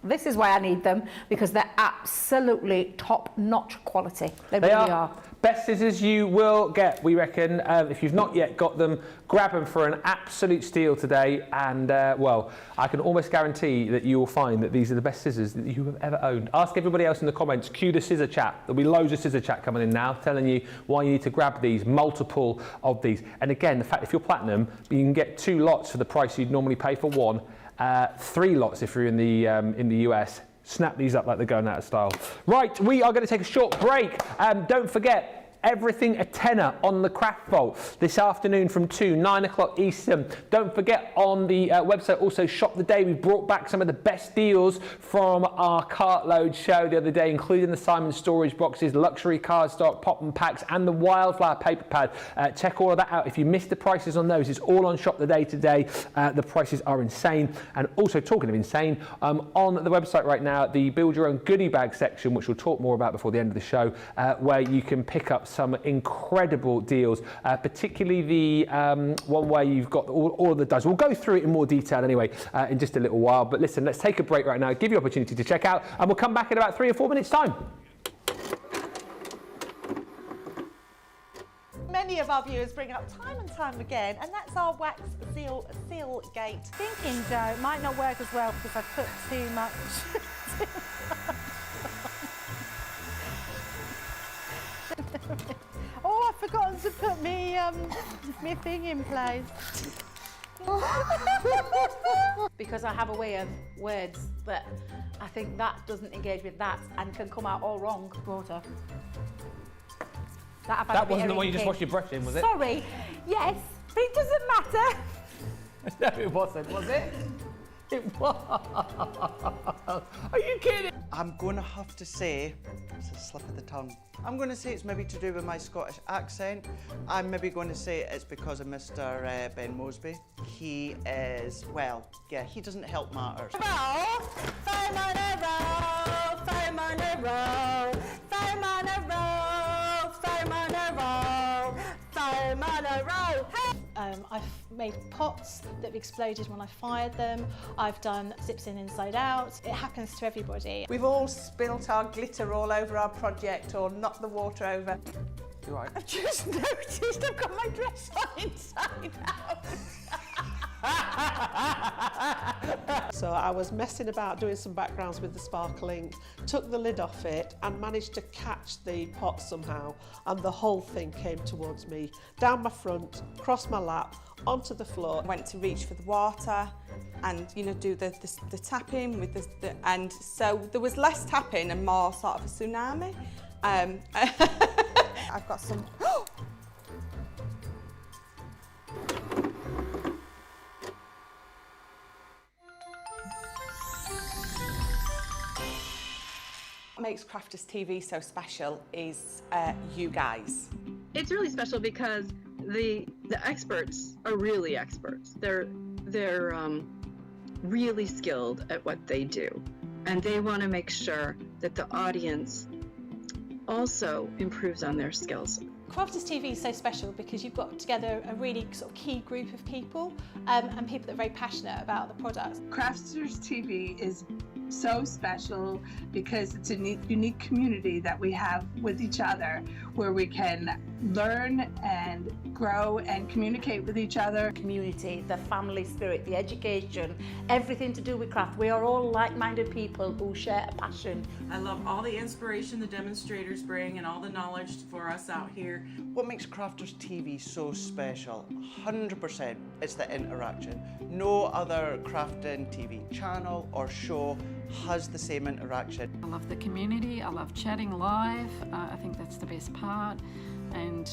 this is why I need them, because they're absolutely top-notch quality. They really are. Best scissors you will get, we reckon. If you've not yet got them, grab them for an absolute steal today. And, well, I can almost guarantee that you will find that these are the best scissors that you have ever owned. Ask everybody else in the comments, cue the scissor chat. There'll be loads of scissor chat coming in now, telling you why you need to grab these, multiple of these. And again, the fact if you're platinum, you can get 2 lots for the price you'd normally pay for one. 3 lots if you're in the US. Snap these up like they're going out of style. Right, we are going to take a short break. Don't forget, everything a tenner on the Craft Vault this afternoon from 9 o'clock Eastern. Don't forget, on the website, also Shop the Day. We brought back some of the best deals from our Cartload show the other day, including the Simon storage boxes, luxury cardstock, pop and packs, and the Wildflower paper pad. Check all of that out. If you missed the prices on those, it's all on Shop the Day today. The prices are insane. And also, talking of insane, on the website right now, the Build Your Own Goodie Bag section, which we'll talk more about before the end of the show, where you can pick up some incredible deals, particularly the one where you've got all of the dies. We'll go through it in more detail anyway in just a little while, but listen, let's take a break right now, give you an opportunity to check out, and we'll come back in about 3 or 4 minutes time. Many of our viewers bring up time and time again, and that's our wax seal gate. Thinking, Joe, it might not work as well because I've put too much. Oh, I've forgotten to put me thing in place. Because I have a way of words that I think that doesn't engage with that and can come out all wrong. Water. That wasn't the one you just washed your brush in, was it? Sorry. Yes, but it doesn't matter. No, it wasn't, was it? It was. Are you kidding? I'm going to have to say, it's a slip of the tongue. I'm going to say it's maybe to do with my Scottish accent. I'm maybe going to say it's because of Mr. Ben Moseby. He is, well, yeah, he doesn't help matters. Fame on a roll, fame on a roll, fame on a roll, fame on a roll, fame on a roll. Hey! I've made pots that have exploded when I fired them. I've done zips in inside out. It happens to everybody. We've all spilt our glitter all over our project or knocked the water over. You all right? I've just noticed I've got my dress on inside out. So I was messing about doing some backgrounds with the sparkling, took the lid off it and managed to catch the pot somehow, and the whole thing came towards me, down my front, across my lap, onto the floor. I went to reach for the water and, you know, do the tapping with the and so there was less tapping and more sort of a tsunami. I've got some What makes Crafters TV so special is you guys. It's really special because the experts are really experts. They're really skilled at what they do, and they want to make sure that the audience also improves on their skills. Crafters TV is so special because you've got together a really sort of key group of people and people that are very passionate about the product. Crafters TV is so special because it's a unique community that we have with each other where we can learn and grow and communicate with each other. Community, the family spirit, the education, everything to do with craft. We are all like-minded people who share a passion. I love all the inspiration the demonstrators bring and all the knowledge for us out here. What makes Crafters TV so special? 100% it's the interaction. No other crafting TV channel or show has the same interaction. I love the community, I love chatting live, I think that's the best part. And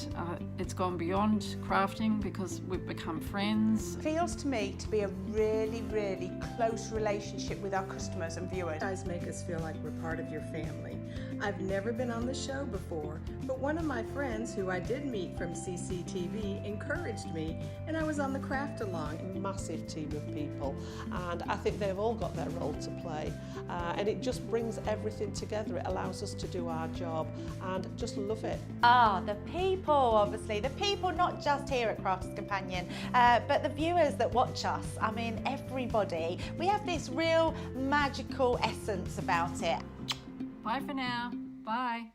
it's gone beyond crafting because we've become friends. It feels to me to be a really, really close relationship with our customers and viewers. You guys make us feel like we're part of your family. I've never been on the show before, but one of my friends who I did meet from CCTV encouraged me, and I was on the craft along. A massive team of people, and I think they've all got their role to play, and it just brings everything together. It allows us to do our job and just love it. The people, obviously. The people not just here at Crafters Companion, but the viewers that watch us. I mean, everybody. We have this real magical essence about it. Bye for now. Bye.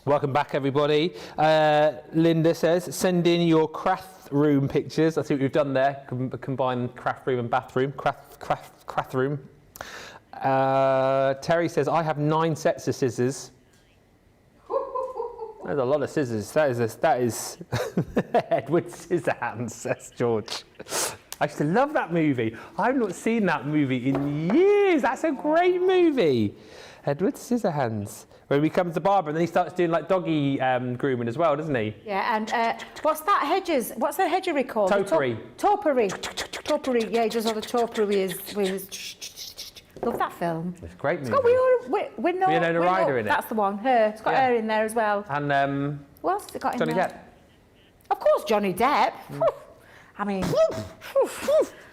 Welcome back, everybody. Linda says, send in your craft room pictures. I see what you've done there. Combine craft room and bathroom. Craft room. Terry says, I have 9 sets of scissors. There's a lot of scissors. That is Edward Scissorhands, says George. I used to love that movie. I've not seen that movie in years. That's a great movie. Edward Scissorhands. When he becomes the barber and then he starts doing like doggy grooming as well, doesn't he? Yeah, and what's that what's the hedgery called? Topiary. Topiary, yeah, he does all the topiary with his... Love that film. It's a great movie. It's got Winona Ryder in it. That's the one, her. It's got her in there as well. And who else has it got in Johnny there? Depp. Of course, Johnny Depp. I mean,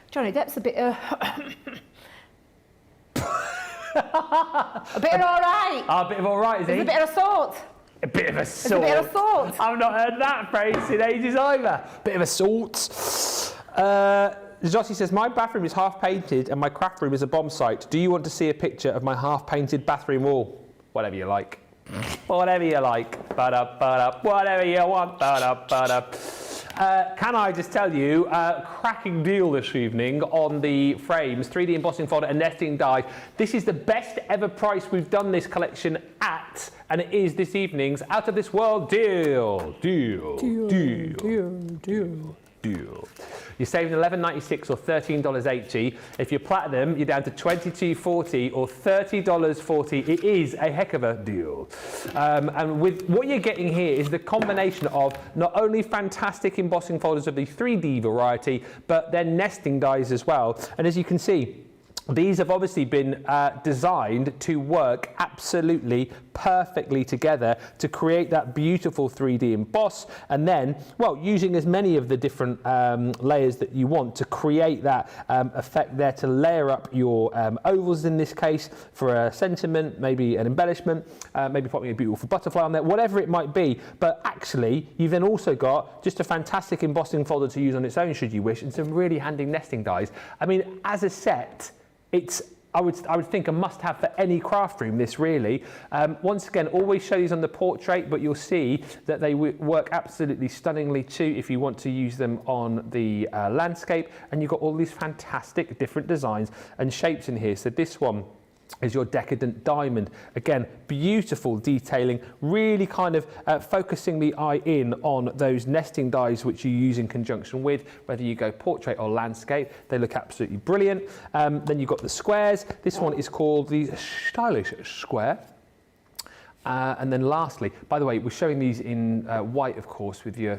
Johnny Depp's a bit a bit of all right. A bit of all right, is he? There's a bit of assault. A bit of assault. There's a bit of assault. I've not heard that phrase in ages either. Bit of assault. Jossie says, my bathroom is half painted and my craft room is a bomb site. Do you want to see a picture of my half painted bathroom wall? Whatever you like. Whatever you like. Whatever you want. Can I just tell you, cracking deal this evening on the frames, 3D embossing folder and nesting dies. This is the best ever price we've done this collection at, and it is this evening's out of this world deal. Deal. You're saving $11.96 or $13.80. If you're platinum, you're down to $22.40 or $30.40. It is a heck of a deal. And with what you're getting here is the combination of not only fantastic embossing folders of the 3D variety, but then nesting dies as well. And as you can see, These have obviously been designed to work absolutely perfectly together to create that beautiful 3D emboss, and then, well, using as many of the different layers that you want to create that effect there, to layer up your ovals in this case for a sentiment, maybe an embellishment, maybe popping a beautiful butterfly on there, whatever it might be. But actually, you've then also got just a fantastic embossing folder to use on its own should you wish, and some really handy nesting dies. I mean, as a set, it's, I would think, a must-have for any craft room, this really. Once again, always show these on the portrait, but you'll see that they work absolutely stunningly too if you want to use them on the landscape. And you've got all these fantastic different designs and shapes in here. So this one is your decadent diamond. Again, beautiful detailing, really kind of focusing the eye in on those nesting dies which you use in conjunction with, whether you go portrait or landscape. They look absolutely brilliant. Then you've got the squares. This one is called the stylish square. And then lastly, by the way, we're showing these in white, of course, with your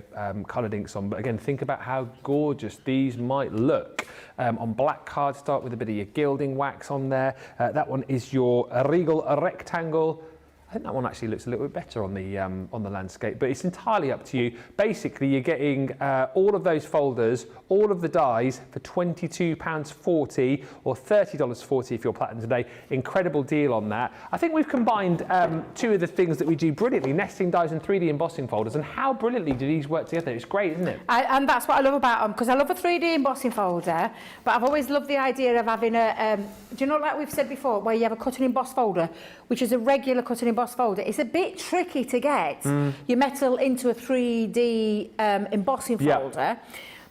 coloured inks on. But again, think about how gorgeous these might look on black cardstock with a bit of your gilding wax on there. That one is your Regal rectangle. I think that one actually looks a little bit better on the landscape, but it's entirely up to you. Basically, you're getting all of those folders, all of the dies for £22.40 or $30.40 if you're platinum today. Incredible deal on that. I think we've combined two of the things that we do brilliantly, nesting dies and 3D embossing folders, and how brilliantly do these work together? It's great, isn't it? And that's what I love about them, because I love a 3D embossing folder, but I've always loved the idea of having a, do you know, like we've said before, where you have a cut and emboss folder, which is a regular cut and emboss folder. It's a bit tricky to get your metal into a 3D embossing folder,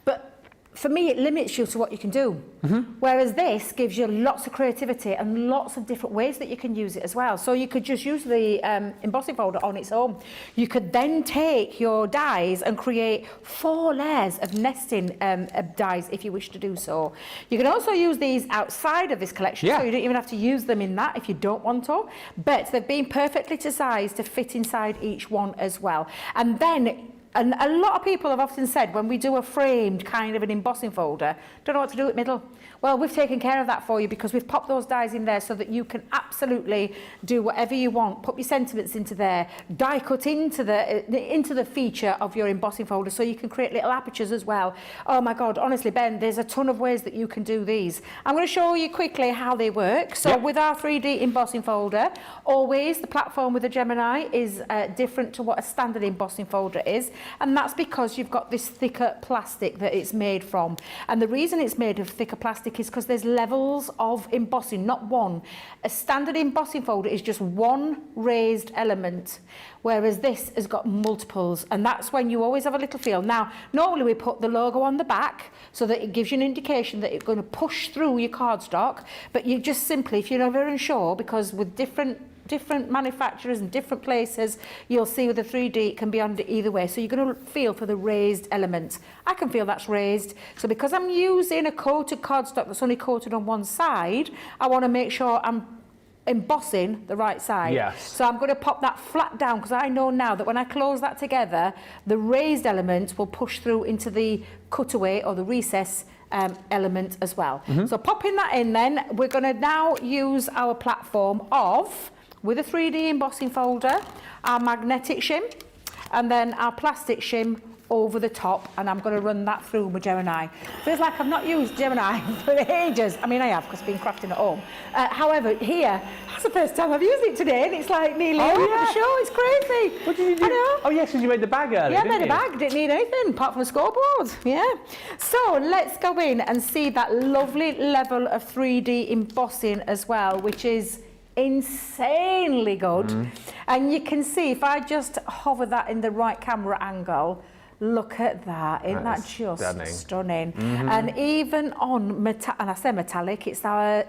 but for me it limits you to what you can do. Whereas this gives you lots of creativity and lots of different ways that you can use it as well. So you could just use the embossing folder on its own. You could then take your dies and create 4 layers of nesting dies if you wish to do so. You can also use these outside of this collection, so you don't even have to use them in that if you don't want to, but they've been perfectly to size to fit inside each one as well. And then, and a lot of people have often said when we do a framed kind of an embossing folder, don't know what to do with middle. Well, we've taken care of that for you, because we've popped those dies in there so that you can absolutely do whatever you want. Put your sentiments into there, die cut into the feature of your embossing folder, so you can create little apertures as well. Oh my God, honestly, Ben, there's a ton of ways that you can do these. I'm going to show you quickly how they work. So with our 3D embossing folder, always the platform with the Gemini is different to what a standard embossing folder is, and that's because you've got this thicker plastic that it's made from. And the reason it's made of thicker plastic is because there's levels of embossing, not one. A standard embossing folder is just one raised element, whereas this has got multiples, and that's when you always have a little feel. Now, normally we put the logo on the back so that it gives you an indication that it's going to push through your cardstock, but you just simply, if you're never unsure, because with different manufacturers and different places, you'll see with the 3D it can be under either way. So you're going to feel for the raised element. I can feel that's raised. So because I'm using a coated cardstock that's only coated on one side, I want to make sure I'm embossing the right side. Yes. So I'm going to pop that flat down, because I know now that when I close that together, the raised element will push through into the cutaway or the recess element as well. So popping that in, then we're going to now use our platform of, with a 3D embossing folder, our magnetic shim, and then our plastic shim over the top, and I'm going to run that through my Gemini. Feels like I've not used Gemini for ages. I mean, I have, because I've been crafting at home. However, here, that's the first time I've used it today, and it's like nearly over the show. It's crazy. What did you do? I know. Oh, yes, because you made the bag earlier, Yeah, I made a bag. Didn't need anything apart from a scoreboard. Yeah. So let's go in and see that lovely level of 3D embossing as well, which is insanely good. And you can see, if I just hover that in the right camera angle, look at that. Isn't that just stunning? And even on and I say metallic, it's our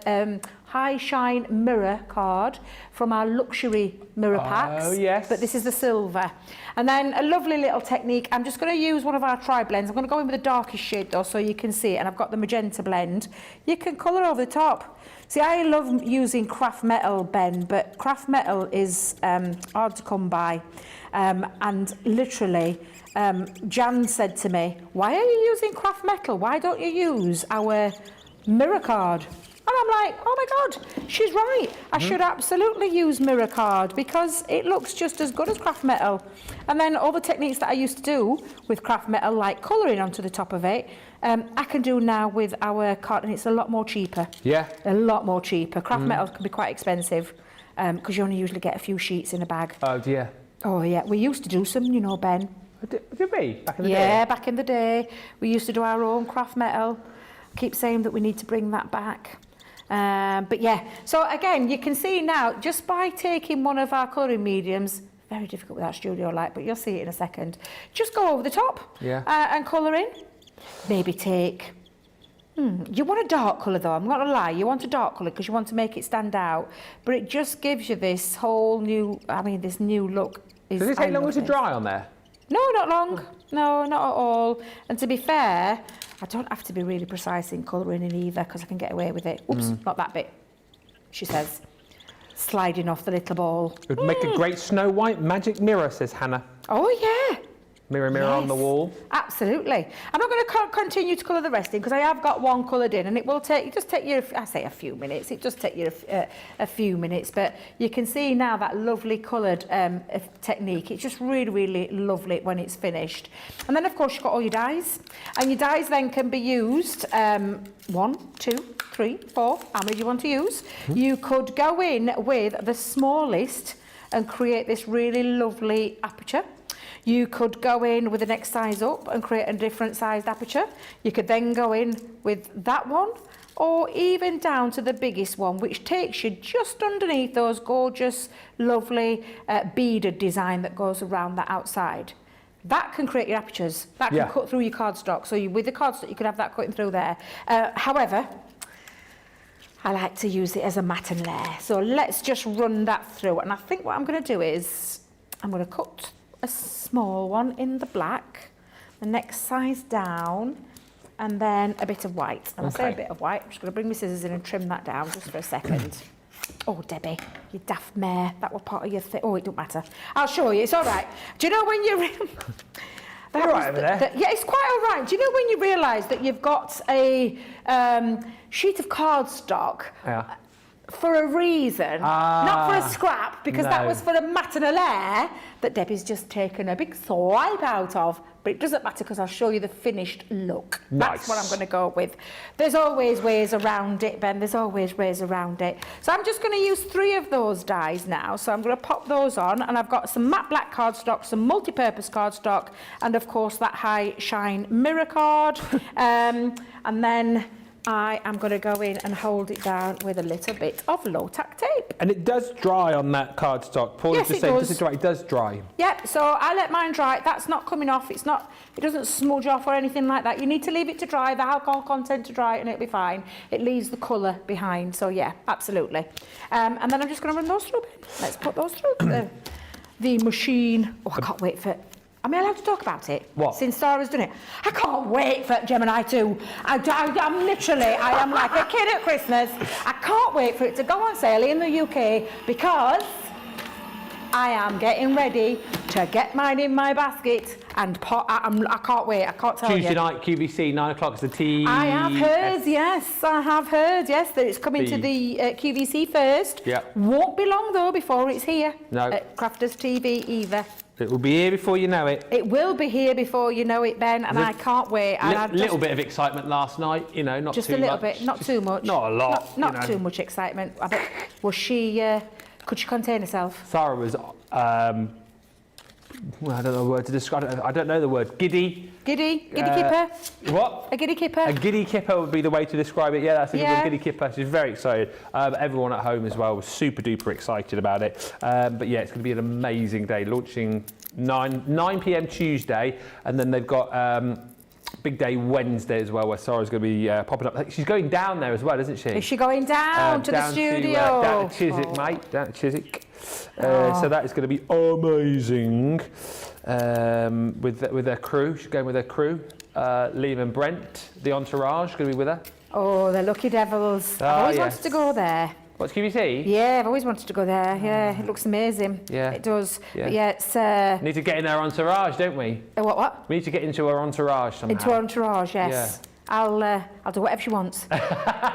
high shine mirror card from our luxury mirror packs. Oh, yes. But this is the silver. And then a lovely little technique. I'm just going to use one of our tri-blends. I'm going to go in with the darkest shade though, so you can see it. And I've got the magenta blend. You can colour over the top. See, I love using craft metal, Ben, but craft metal is hard to come by. And literally, Jan said to me, why are you using craft metal? Why don't you use our mirror card? I'm like, oh my God, she's right. I should absolutely use mirror card because it looks just as good as craft metal. And then all the techniques that I used to do with craft metal, like colouring onto the top of it, I can do now with our card, and it's a lot more cheaper. Yeah. A lot more cheaper. Craft metal can be quite expensive because you only usually get a few sheets in a bag. Oh dear. Oh yeah, we used to do some, you know, Ben. Did we? Back in the day? Yeah, back in the day. We used to do our own craft metal. Keep saying that we need to bring that back. But yeah, so again, you can see now, just by taking one of our colouring mediums, very difficult without studio light, but you'll see it in a second. Just go over the top and colour in. Maybe take... you want a dark colour though, I'm not gonna lie, you want a dark colour because you want to make it stand out, but it just gives you this whole new, this new look. Does it take longer to dry on there? No, not long. No, not at all. And to be fair, I don't have to be really precise in colouring in either because I can get away with it. Oops, not that bit, she says, sliding off the little ball. It would make a great Snow White magic mirror, says Hannah. Oh yeah. Mirror, mirror on the wall. Absolutely. I'm not going to continue to colour the rest in because I have got one coloured in, and it will take you, I say a few minutes, it does take you a few minutes, but you can see now that lovely coloured technique. It's just really, really lovely when it's finished. And then of course you've got all your dies, and your dies then can be used 1, 2, 3, 4, how many do you want to use? You could go in with the smallest and create this really lovely aperture. You could go in with the next size up and create a different sized aperture. You could then go in with that one, or even down to the biggest one, which takes you just underneath those gorgeous, lovely beaded design that goes around the outside. That can create your apertures. That can cut through your cardstock. So with the cardstock, you could have that cutting through there. However, I like to use it as a matte and layer. So let's just run that through. And I think what I'm going to do is I'm going to cut a small one in the black, the next size down, and then a bit of white. And I say a bit of white, I'm just going to bring my scissors in and trim that down just for a second. Oh, Debbie, you daft mare, that was part of your thing. Oh, it don't matter. I'll show you, it's all right. Do you know when you're... You're right over there. Yeah, it's quite all right. Do you know when you realise that you've got a sheet of cardstock for a reason, not for a scrap, because that was for a matte and a layer that Debbie's just taken a big swipe out of. But it doesn't matter because I'll show you the finished look. Nice. That's what I'm going to go with. There's always ways around it, Ben. There's always ways around it. So I'm just going to use 3 of those dies now. So I'm going to pop those on, and I've got some matte black cardstock, some multi-purpose cardstock, and of course that high shine mirror card. And then I am going to go in and hold it down with a little bit of low-tack tape. And it does dry on that cardstock. Paul is just saying, does it dry? It does dry. Yep, so I let mine dry. That's not coming off. It doesn't smudge off or anything like that. You need to leave it to dry, the alcohol content to dry, and it'll be fine. It leaves the colour behind, so yeah, absolutely. And then I'm just going to run those through. Let's put those through the machine. Oh, I can't wait for it. Am I allowed to talk about it? What? Since Sarah's done it. I can't wait for Gemini 2. I'm literally, I am like a kid at Christmas. I can't wait for it to go on sale in the UK because I am getting ready to get mine in my basket and I can't wait, I can't tell you. Tuesday night, QVC, 9 o'clock is the tea. I have heard, yes, that it's coming to the QVC first. Yeah. Won't be long though before it's here. No. At Crafters TV either. It will be here before you know it. It will be here before you know it, Ben, and I can't wait. A little bit of excitement last night, you know, not just too much. Just a little bit, not too much. Not a lot. Not too much excitement. I bet, was she, could she contain herself? Sarah was, I don't know the word to describe it. I don't know the word. Giddy. Giddy kipper? What? A giddy kipper? A giddy kipper would be the way to describe it. Yeah, that's a good one, giddy kipper. She's very excited. Everyone at home as well was super duper excited about it. But yeah, it's going to be an amazing day. Launching 9 p.m. Tuesday, and then they've got big day Wednesday as well, where Sarah's going to be popping up. She's going down there as well, isn't she? Is she going down to the studio? Down to Chiswick, mate. Down to Chiswick. So that is going to be amazing. With their crew. She's going with her crew. Liam and Brent, the entourage, going to be with her. Oh, the lucky devils. I've always wanted to go there. What's QVC? Yeah, I've always wanted to go there. Yeah, it looks amazing. Yeah. It does. Yeah. But yeah, it's... need to get in her entourage, don't we? What? We need to get into her entourage somehow. Into her entourage, yes. Yeah. I'll do whatever she wants,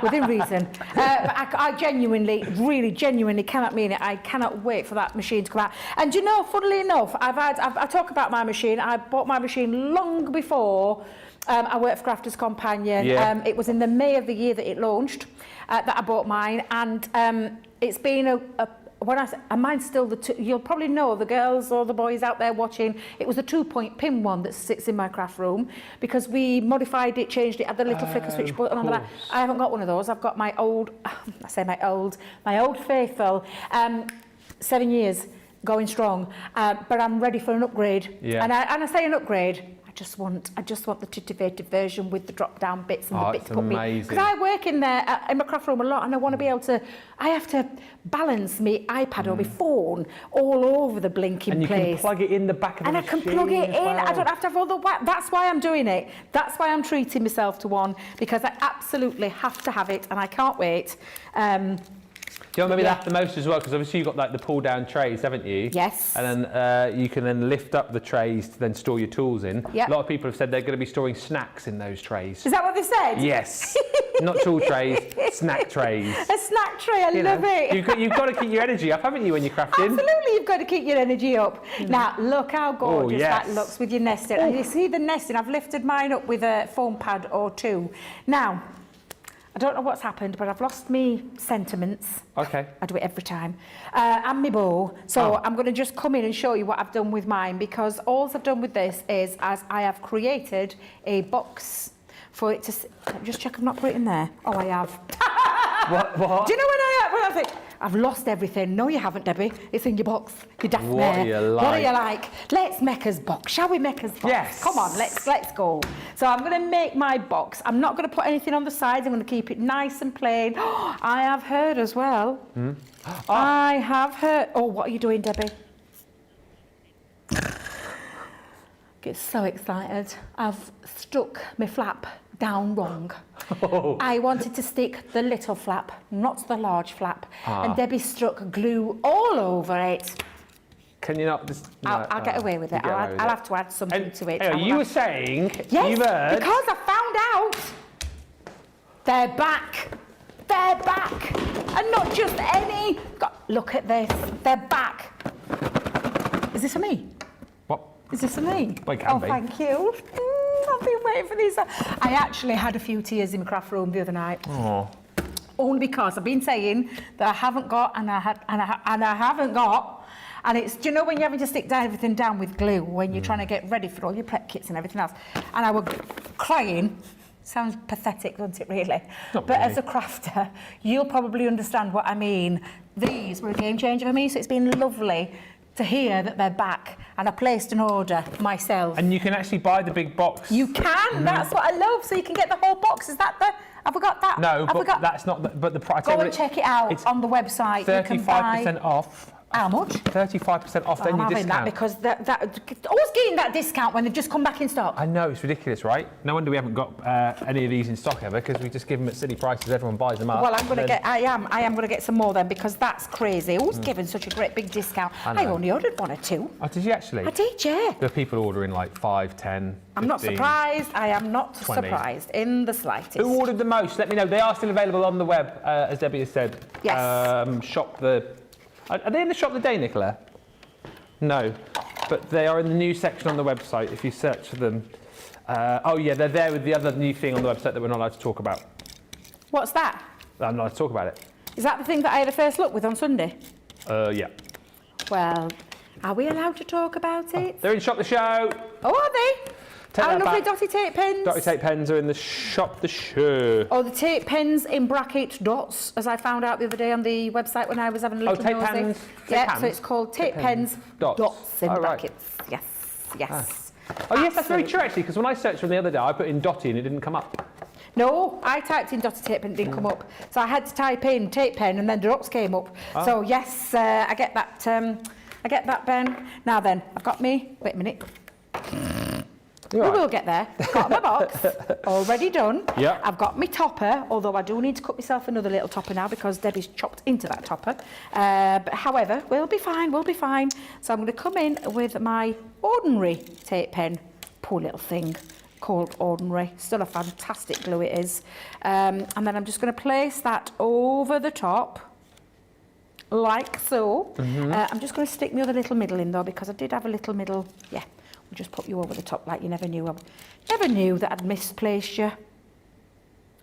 within reason. But I genuinely, really genuinely cannot mean it. I cannot wait for that machine to come out. And you know, funnily enough, I talk about my machine. I bought my machine long before I worked for Crafters Companion. Yeah. It was in the May of the year that it launched that I bought mine, and it's been when I say, and mine's still you'll probably know, the girls or the boys out there watching, it was a 2-point pin one that sits in my craft room, because we modified it, changed it, had the little flicker switch button on the back. I haven't got one of those. I've got my old, I say my old faithful, 7 years going strong, but I'm ready for an upgrade. Yeah. And I say an upgrade, I just want the titivated version with the drop down bits and the bits put me, because I work in there in my craft room a lot, and I want to be able to, I have to balance my iPad or my phone all over the blinking place. And you can plug it in the back of the machine. And I can plug it in. I don't have to have all the that's why I'm doing it. That's why I'm treating myself to one, because I absolutely have to have it, and I can't wait. Do you know what maybe that's the most as well? Because obviously you've got like the pull-down trays, haven't you? Yes. And then you can then lift up the trays to then store your tools in. Yep. A lot of people have said they're going to be storing snacks in those trays. Is that what they said? Yes. Not tool trays, snack trays. A snack tray, I love it. You've got to keep your energy up, haven't you, when you're crafting? Absolutely, you've got to keep your energy up. Now, look how gorgeous that looks with your nesting. And you see the nesting, I've lifted mine up with a foam pad or two. Now, I don't know what's happened, but I've lost me sentiments. Okay. I do it every time. And my bow. So I'm going to just come in and show you what I've done with mine, because all I've done with this is I have created a box for it to... Just check I've not put it in there. Oh, I have. What? Do you know when I think, I've lost everything? No, you haven't, Debbie. It's in your box. You're daft What there. are you like? What are you like? Let's make us box. Shall we make us box? Yes. Come on, let's go. So I'm going to make my box. I'm not going to put anything on the sides. I'm going to keep it nice and plain. I have heard as well. I have heard... Oh, what are you doing, Debbie? Get so excited. I've stuck my flap down wrong. I wanted to stick the little flap, not the large flap. And Debbie struck glue all over it. Can you not just... No, I'll get away with it. I'll have to add something to it. Anyway, you were saying... Yes, you've heard... because I found out they're back. They're back. And not just any... Look at this. They're back. Is this for me? What? Is this for me? Well, it can be. Thank you. I've been waiting for these. I actually had a few tears in my craft room the other night. Oh. Only because I've been saying that I haven't got, and I haven't got. And it's, do you know when you're having to stick everything down with glue when you're trying to get ready for all your prep kits and everything else? And I was crying. Sounds pathetic, doesn't it, really? Not but really. as a crafter, you'll probably understand what I mean. These were a game changer for me, so it's been lovely to hear that they're back, and I placed an order myself. And you can actually buy the big box. You can. That's what I love. So you can get the whole box. Is that the? Have we got that? No, but that's not. But the price. Go and check it out on the website. 35% off. How much? 35% off. Then I'm your having discount. that because always getting that discount when they've just come back in stock. I know, it's ridiculous, right? No wonder we haven't got any of these in stock ever, because we just give them at silly prices. Everyone buys them up. Well, I am going to get some more then, because that's crazy. Who's given such a great big discount? I only ordered 1 or 2. Oh, did you actually? I did, yeah. There are people ordering like 5, 10, 15, I'm not surprised. I am not 20. surprised in the slightest. Who ordered the most? Let me know. They are still available on the web, as Debbie has said. Yes. Are they in the shop today, Nicola? No, but they are in the new section on the website if you search for them. Oh yeah, they're there with the other new thing on the website that we're not allowed to talk about. What's that? I'm not allowed to talk about it. Is that the thing that I had a first look with on Sunday? Yeah. Well, are we allowed to talk about it? They're in Shop the Show. Oh, are they? Take Our that lovely back. dotty tape pens. Dotty tape pens are in the Shop the Show. Oh, the tape pens in bracket dots, as I found out the other day on the website when I was having a little tape nosy. pens. Yeah, so it's called tape pens dots in brackets. Yes, yes. Oh yes, that's very true actually, because when I searched for them the other day, I put in dotty and it didn't come up. No, I typed in dotty tape and it didn't come up. So I had to type in tape pen and then the dots came up. Oh. So yes, I get that, Ben. Now then, I've got me, wait a minute. We will get there. Got my box, already done. Yeah. I've got my topper, although I do need to cut myself another little topper now because Debbie's chopped into that topper. But however, we'll be fine, we'll be fine. So I'm going to come in with my ordinary tape pen. Poor little thing. called Ordinary. Still a fantastic glue it is. And then I'm just going to place that over the top, like so. I'm just going to stick my other little middle in though, because I did have a little middle. Yeah, we'll just put you over the top like you never knew. I never knew that I'd misplaced you.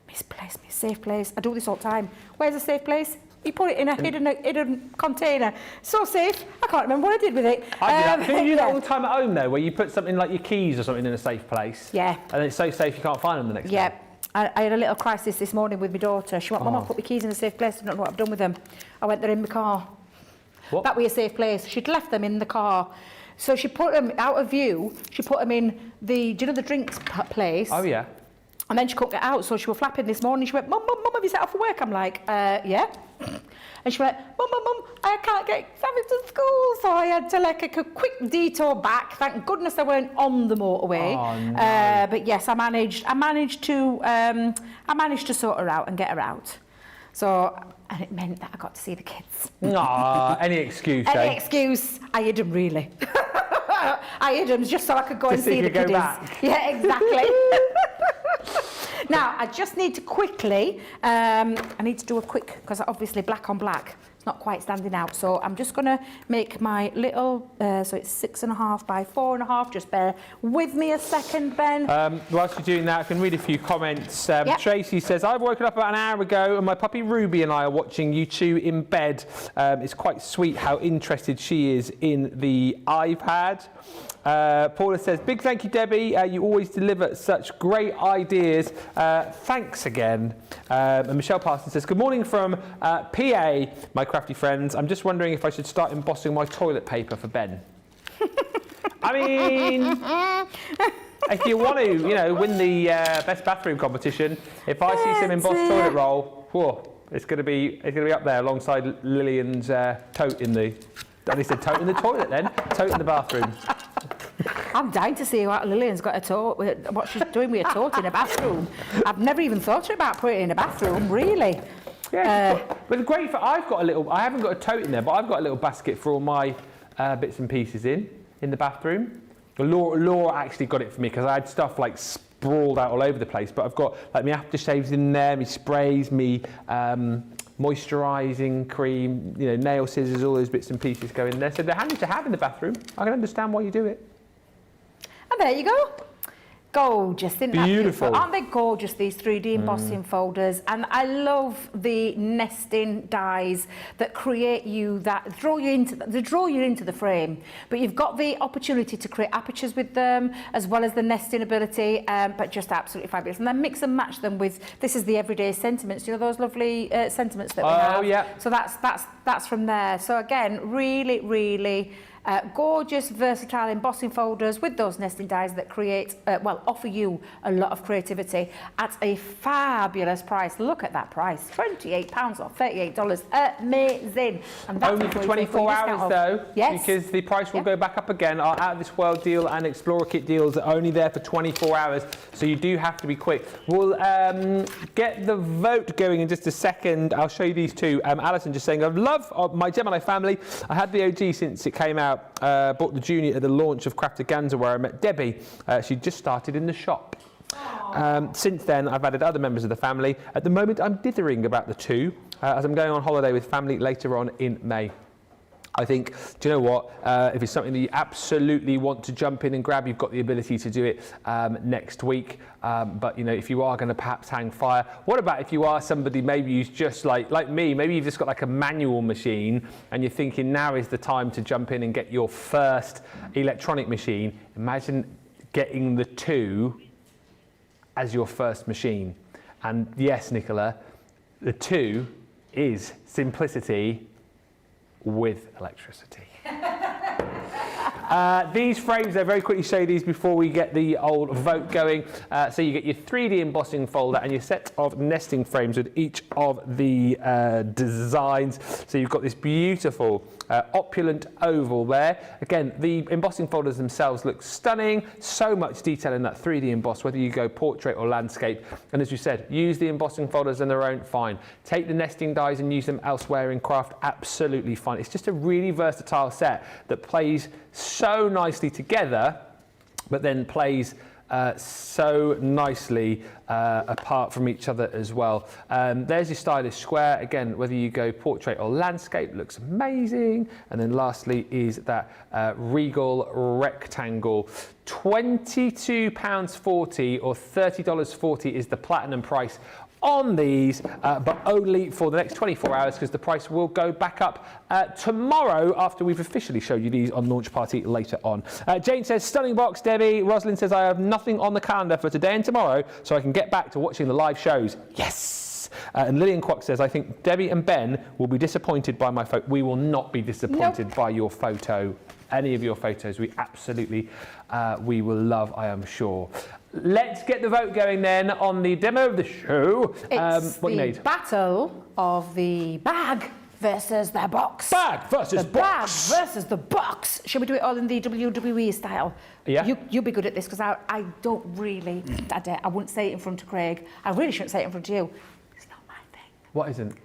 Misplaced me, safe place. I do this all the time. Where's a safe place? You put it in a hidden container. So safe, I can't remember what I did with it. I do that. Do you do that all the time at home though, where you put something like your keys or something in a safe place? Yeah. And it's so safe you can't find them the next day? Yeah. I had a little crisis this morning with my daughter. She went, Mum, I put my keys in a safe place. I don't know what I've done with them. I went, they're in my car. What? That was a safe place. She'd left them in the car. So she put them out of view. She put them in the, do you know the drinks place? Oh, yeah. And then she couldn't get out. So she was flapping this morning. She went, Mum, have you set off for work? I'm like, yeah. And she went, Mum, I can't get Savage to school. So I had to like a quick detour back. Thank goodness I weren't on the motorway. Oh, no. But yes, I managed to sort her out and get her out. So, and it meant that I got to see the kids. Aw, any excuse, Any excuse. I hid them really. I hid them just so I could go and see the kiddies. Back. Yeah, exactly. Now, I just need to quickly, I need to do a quick, because obviously black on black, it's not quite standing out. So I'm just going to make my little, so it's 6.5 by 4.5. Just bear with me a second, Ben. Whilst you're doing that, I can read a few comments. Yep. Tracy says, I've woken up about an hour ago and my puppy Ruby and I are watching you two in bed. It's quite sweet how interested she is in the iPad. Paula says, big thank you, Debbie. You always deliver such great ideas. Thanks again. And Michelle Parsons says, good morning from PA, my crafty friends. I'm just wondering if I should start embossing my toilet paper for Ben. I mean, if you want to, win the best bathroom competition, if I see some embossed toilet roll, whoa, it's going to be up there alongside Lillian's tote in the. I said tote in the toilet then, tote in the bathroom. I'm dying to see what Lillian's got a tote, what she's doing with a tote in a bathroom. I've never even thought about putting it in a bathroom, really. Yeah, but great for, I haven't got a tote in there, but I've got a little basket for all my bits and pieces in the bathroom. Laura actually got it for me because I had stuff like sprawled out all over the place, but I've got like my aftershaves in there, my sprays, me moisturising cream, nail scissors, all those bits and pieces go in there. So they're handy to have in the bathroom. I can understand why you do it. And there you go. Gorgeous, isn't that beautiful? Aren't they gorgeous, these 3D embossing folders? And I love the nesting dies that create you, that draw you into the frame. But you've got the opportunity to create apertures with them, as well as the nesting ability, but just absolutely fabulous. And then mix and match them with, this is the everyday sentiments, those lovely sentiments that we have. Oh, yeah. So that's from there. So again, really, really gorgeous, versatile embossing folders with those nesting dies that create, offer you a lot of creativity at a fabulous price. Look at that price, £28 or $38. Amazing. And that's only for 24 hours though, yes. Because the price will go back up again. Our Out of This World deal and Explorer Kit deals are only there for 24 hours, so you do have to be quick. We'll get the vote going in just a second. I'll show you these two. Alison just saying, I love my Gemini family. I had the OG since it came out. Bought the Junior at the launch of Craftaganza where I met Debbie. She just started in the shop. Since then, I've added other members of the family. At the moment, I'm dithering about the two as I'm going on holiday with family later on in May. I think, do you know what, if it's something that you absolutely want to jump in and grab, you've got the ability to do it next week. But, if you are going to perhaps hang fire, what about if you are somebody maybe who's just like me, maybe you've just got like a manual machine and you're thinking now is the time to jump in and get your first electronic machine. Imagine getting the two as your first machine. And yes, Nicola, the two is simplicity with electricity. These frames, I'll very quickly show you these before we get the old vote going. So you get your 3D embossing folder and your set of nesting frames with each of the designs. So you've got this beautiful opulent oval there. Again, the embossing folders themselves look stunning. So much detail in that 3D emboss, whether you go portrait or landscape. And as you said, use the embossing folders on their own, fine. Take the nesting dies and use them elsewhere in craft, absolutely fine. It's just a really versatile set that plays so nicely together, but then plays so nicely apart from each other as well. There's your stylish square. Again, whether you go portrait or landscape, looks amazing. And then lastly is that regal rectangle. £22.40 or $30.40 is the platinum price on these, but only for the next 24 hours because the price will go back up tomorrow after we've officially showed you these on Launch Party later on. Jane says, stunning box, Debbie. Rosalind says, I have nothing on the calendar for today and tomorrow, so I can get back to watching the live shows. Yes! And Lillian Kwok says, I think Debbie and Ben will be disappointed by my photo. We will not be disappointed by your photo. Any of your photos, we absolutely, we will love, I am sure. Let's get the vote going then on the demo of the show. It's what the you need? battle of the bag versus the box. Bag versus box. Bag versus the box. Shall we do it all in the WWE style? Yeah. You'll be good at this because I don't really, I wouldn't say it in front of Craig. I really shouldn't say it in front of you. It's not my thing. What isn't? WWE.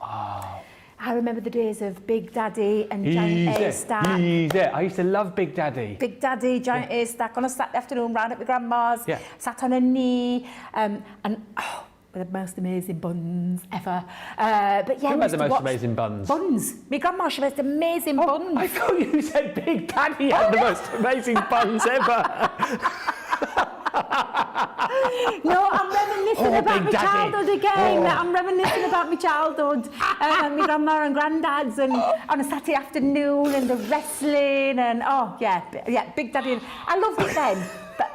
Oh. I remember the days of Big Daddy and Giant Haystack. Easy. I used to love Big Daddy. Big Daddy, Giant Haystack on a Saturday afternoon round at my grandma's. Yeah. Sat on a knee and with the most amazing buns ever. But yeah, Who had the most amazing buns? Buns. My grandma, she makes amazing buns. I thought you said Big Daddy had the most amazing buns ever. No, I'm reminiscing about my childhood again. I'm reminiscing about my childhood. My grandma and granddad's and on a Saturday afternoon and the wrestling and Big Daddy. I loved it then. But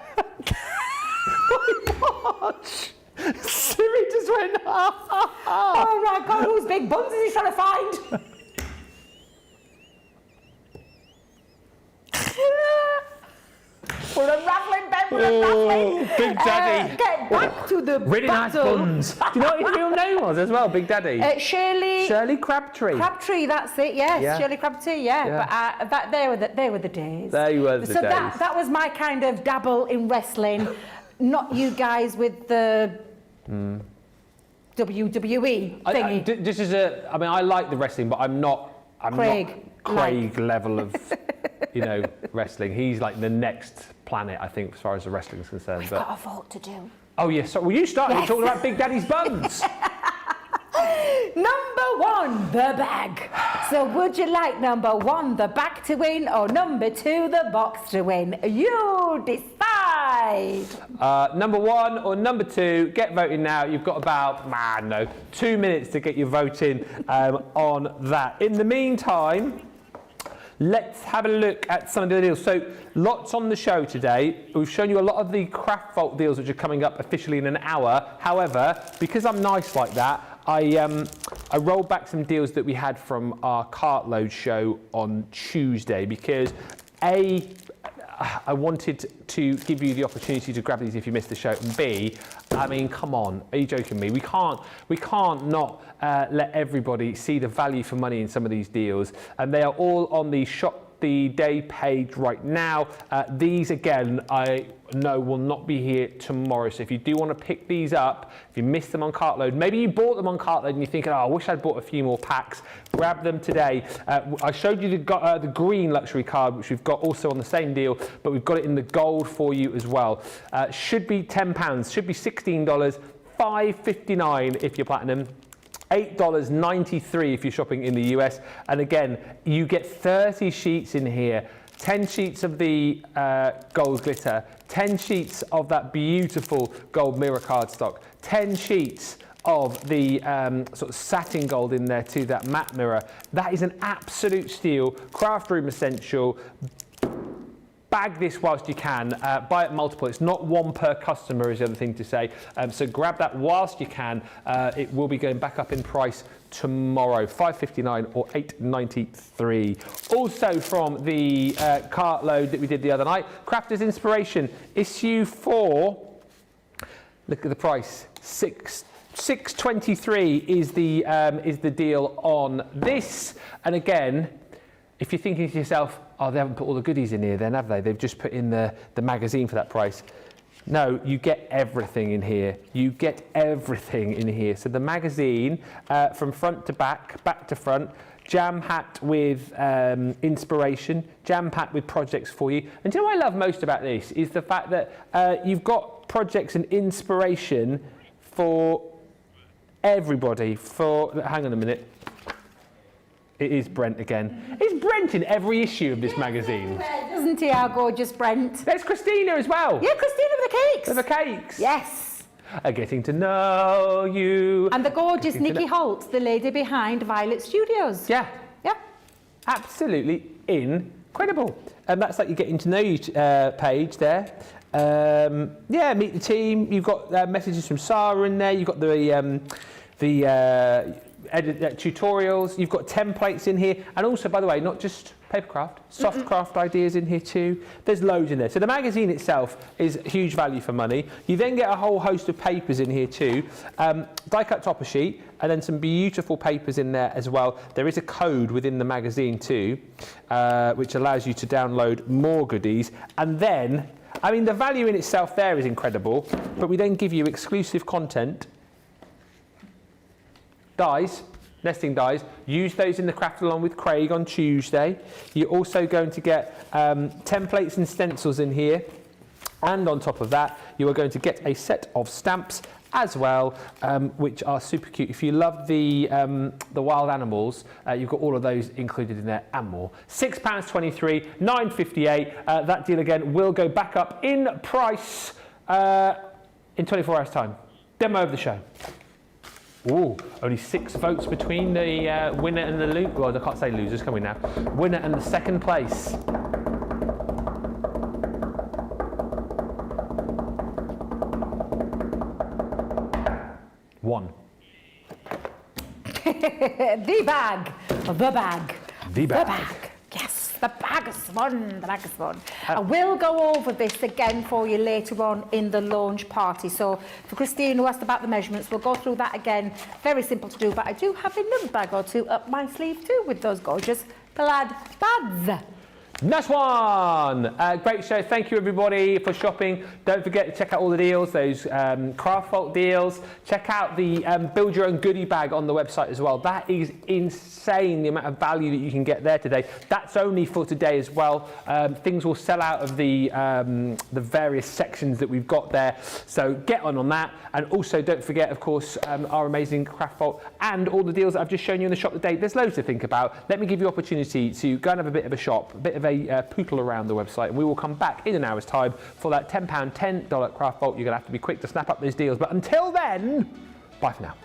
Watch. Siri just went, oh my God, whose big buns is he trying to find? We're unravelling, Ben, we're unravelling. Big Daddy. Get back to the really battle. nice buns. Do you know what his real name was as well, Big Daddy? Shirley Crabtree. Crabtree, that's it, yes. Yeah. Shirley Crabtree, yeah. But they were the days. They were the days. So that was my kind of dabble in wrestling. Not you guys with the WWE thingy. This is I like the wrestling, but I'm not Craig level of, wrestling. He's like the next planet, I think, as far as the wrestling is concerned. We've got a vote to do. Oh, yes. So, well, you started talking about Big Daddy's buns. Number one, the bag. So would you like number one, the bag to win, or number two, the box to win? You decide. Number one or number two, get voting now. You've got about, 2 minutes to get your vote in on that. In the meantime, let's have a look at some of the deals. So lots on the show today. We've shown you a lot of the Craft Vault deals which are coming up officially in an hour. However, because I'm nice like that, I rolled back some deals that we had from our Cartload show on Tuesday because I wanted to give you the opportunity to grab these if you missed the show, and B, I mean, come on, are you joking me? We can't not let everybody see the value for money in some of these deals, and they are all on the Shop the Day page right now. These again, I know will not be here tomorrow, so if you do want to pick these up, if you missed them on Cartload, maybe you bought them on Cartload and you're thinking, I wish I'd bought a few more packs, grab them today. I showed you the green luxury card, which we've got also on the same deal, but we've got it in the gold for you as well. Should be £10, should be $16, $5.59 if you're platinum. $8.93 if you're shopping in the US. And again, you get 30 sheets in here. 10 sheets of the gold glitter, 10 sheets of that beautiful gold mirror cardstock, 10 sheets of the sort of satin gold in there too, that matte mirror. That is an absolute steal. Craft room essential. Bag this whilst you can, buy it multiple. It's not one per customer is the other thing to say. So grab that whilst you can. It will be going back up in price tomorrow, $5.59 or $8.93. Also from the Cartload that we did the other night, Crafter's Inspiration, issue 4. Look at the price, $6.23 is the deal on this. And again, if you're thinking to yourself, oh, they haven't put all the goodies in here then, have they? They've just put in the magazine for that price. No, you get everything in here. You get everything in here. So the magazine, from front to back, back to front, jam-packed with inspiration, jam-packed with projects for you. And do you know what I love most about this is the fact that you've got projects and inspiration for everybody. Hang on a minute. It is Brent again. Is Brent in every issue of this magazine? Isn't he our gorgeous Brent? There's Christina as well. Yeah, Christina with the cakes. With the cakes. Yes. Getting to know you. And the gorgeous Nikki Holt, the lady behind Violet Studios. Yeah. Yeah. Absolutely incredible. And that's like your getting to know you page there. Yeah, meet the team. You've got messages from Sarah in there. You've got the tutorials. You've got templates in here. And also, by the way, not just papercraft, soft craft ideas in here too. There's loads in there. So the magazine itself is huge value for money. You then get a whole host of papers in here too. Die-cut topper sheet, and then some beautiful papers in there as well. There is a code within the magazine too, which allows you to download more goodies. And then, I mean, the value in itself there is incredible, but we then give you exclusive content. Dies, nesting dies. Use those in the craft along with Craig on Tuesday. You're also going to get templates and stencils in here. And on top of that, you are going to get a set of stamps as well, which are super cute. If you love the wild animals, you've got all of those included in there and more. £6.23, £9.58. That deal again will go back up in price in 24 hours time. Demo of the show. Ooh, only 6 votes between the winner and the loser. Well, I can't say losers, can we now? Winner and the second place. One. The bag. The bag. The bag. Yes, the bag is fun. The bag is fun. I will go over this again for you later on in the launch party. So for Christine, who asked about the measurements, we'll go through that again. Very simple to do, but I do have another bag or two up my sleeve too with those gorgeous plaid pads. Nice one! Great show. Thank you, everybody, for shopping. Don't forget to check out all the deals, those Craft Vault deals. Check out the Build Your Own Goodie bag on the website as well. That is insane, the amount of value that you can get there today. That's only for today as well. Things will sell out of the various sections that we've got there. So get on that. And also, don't forget, of course, our amazing Craft Vault and all the deals that I've just shown you in the shop today. There's loads to think about. Let me give you opportunity to go and have a bit of a shop, a bit of a pootle around the website, and we will come back in an hour's time for that £10 $10 Craft Vault. You're going to have to be quick to snap up those deals. But until then, bye for now.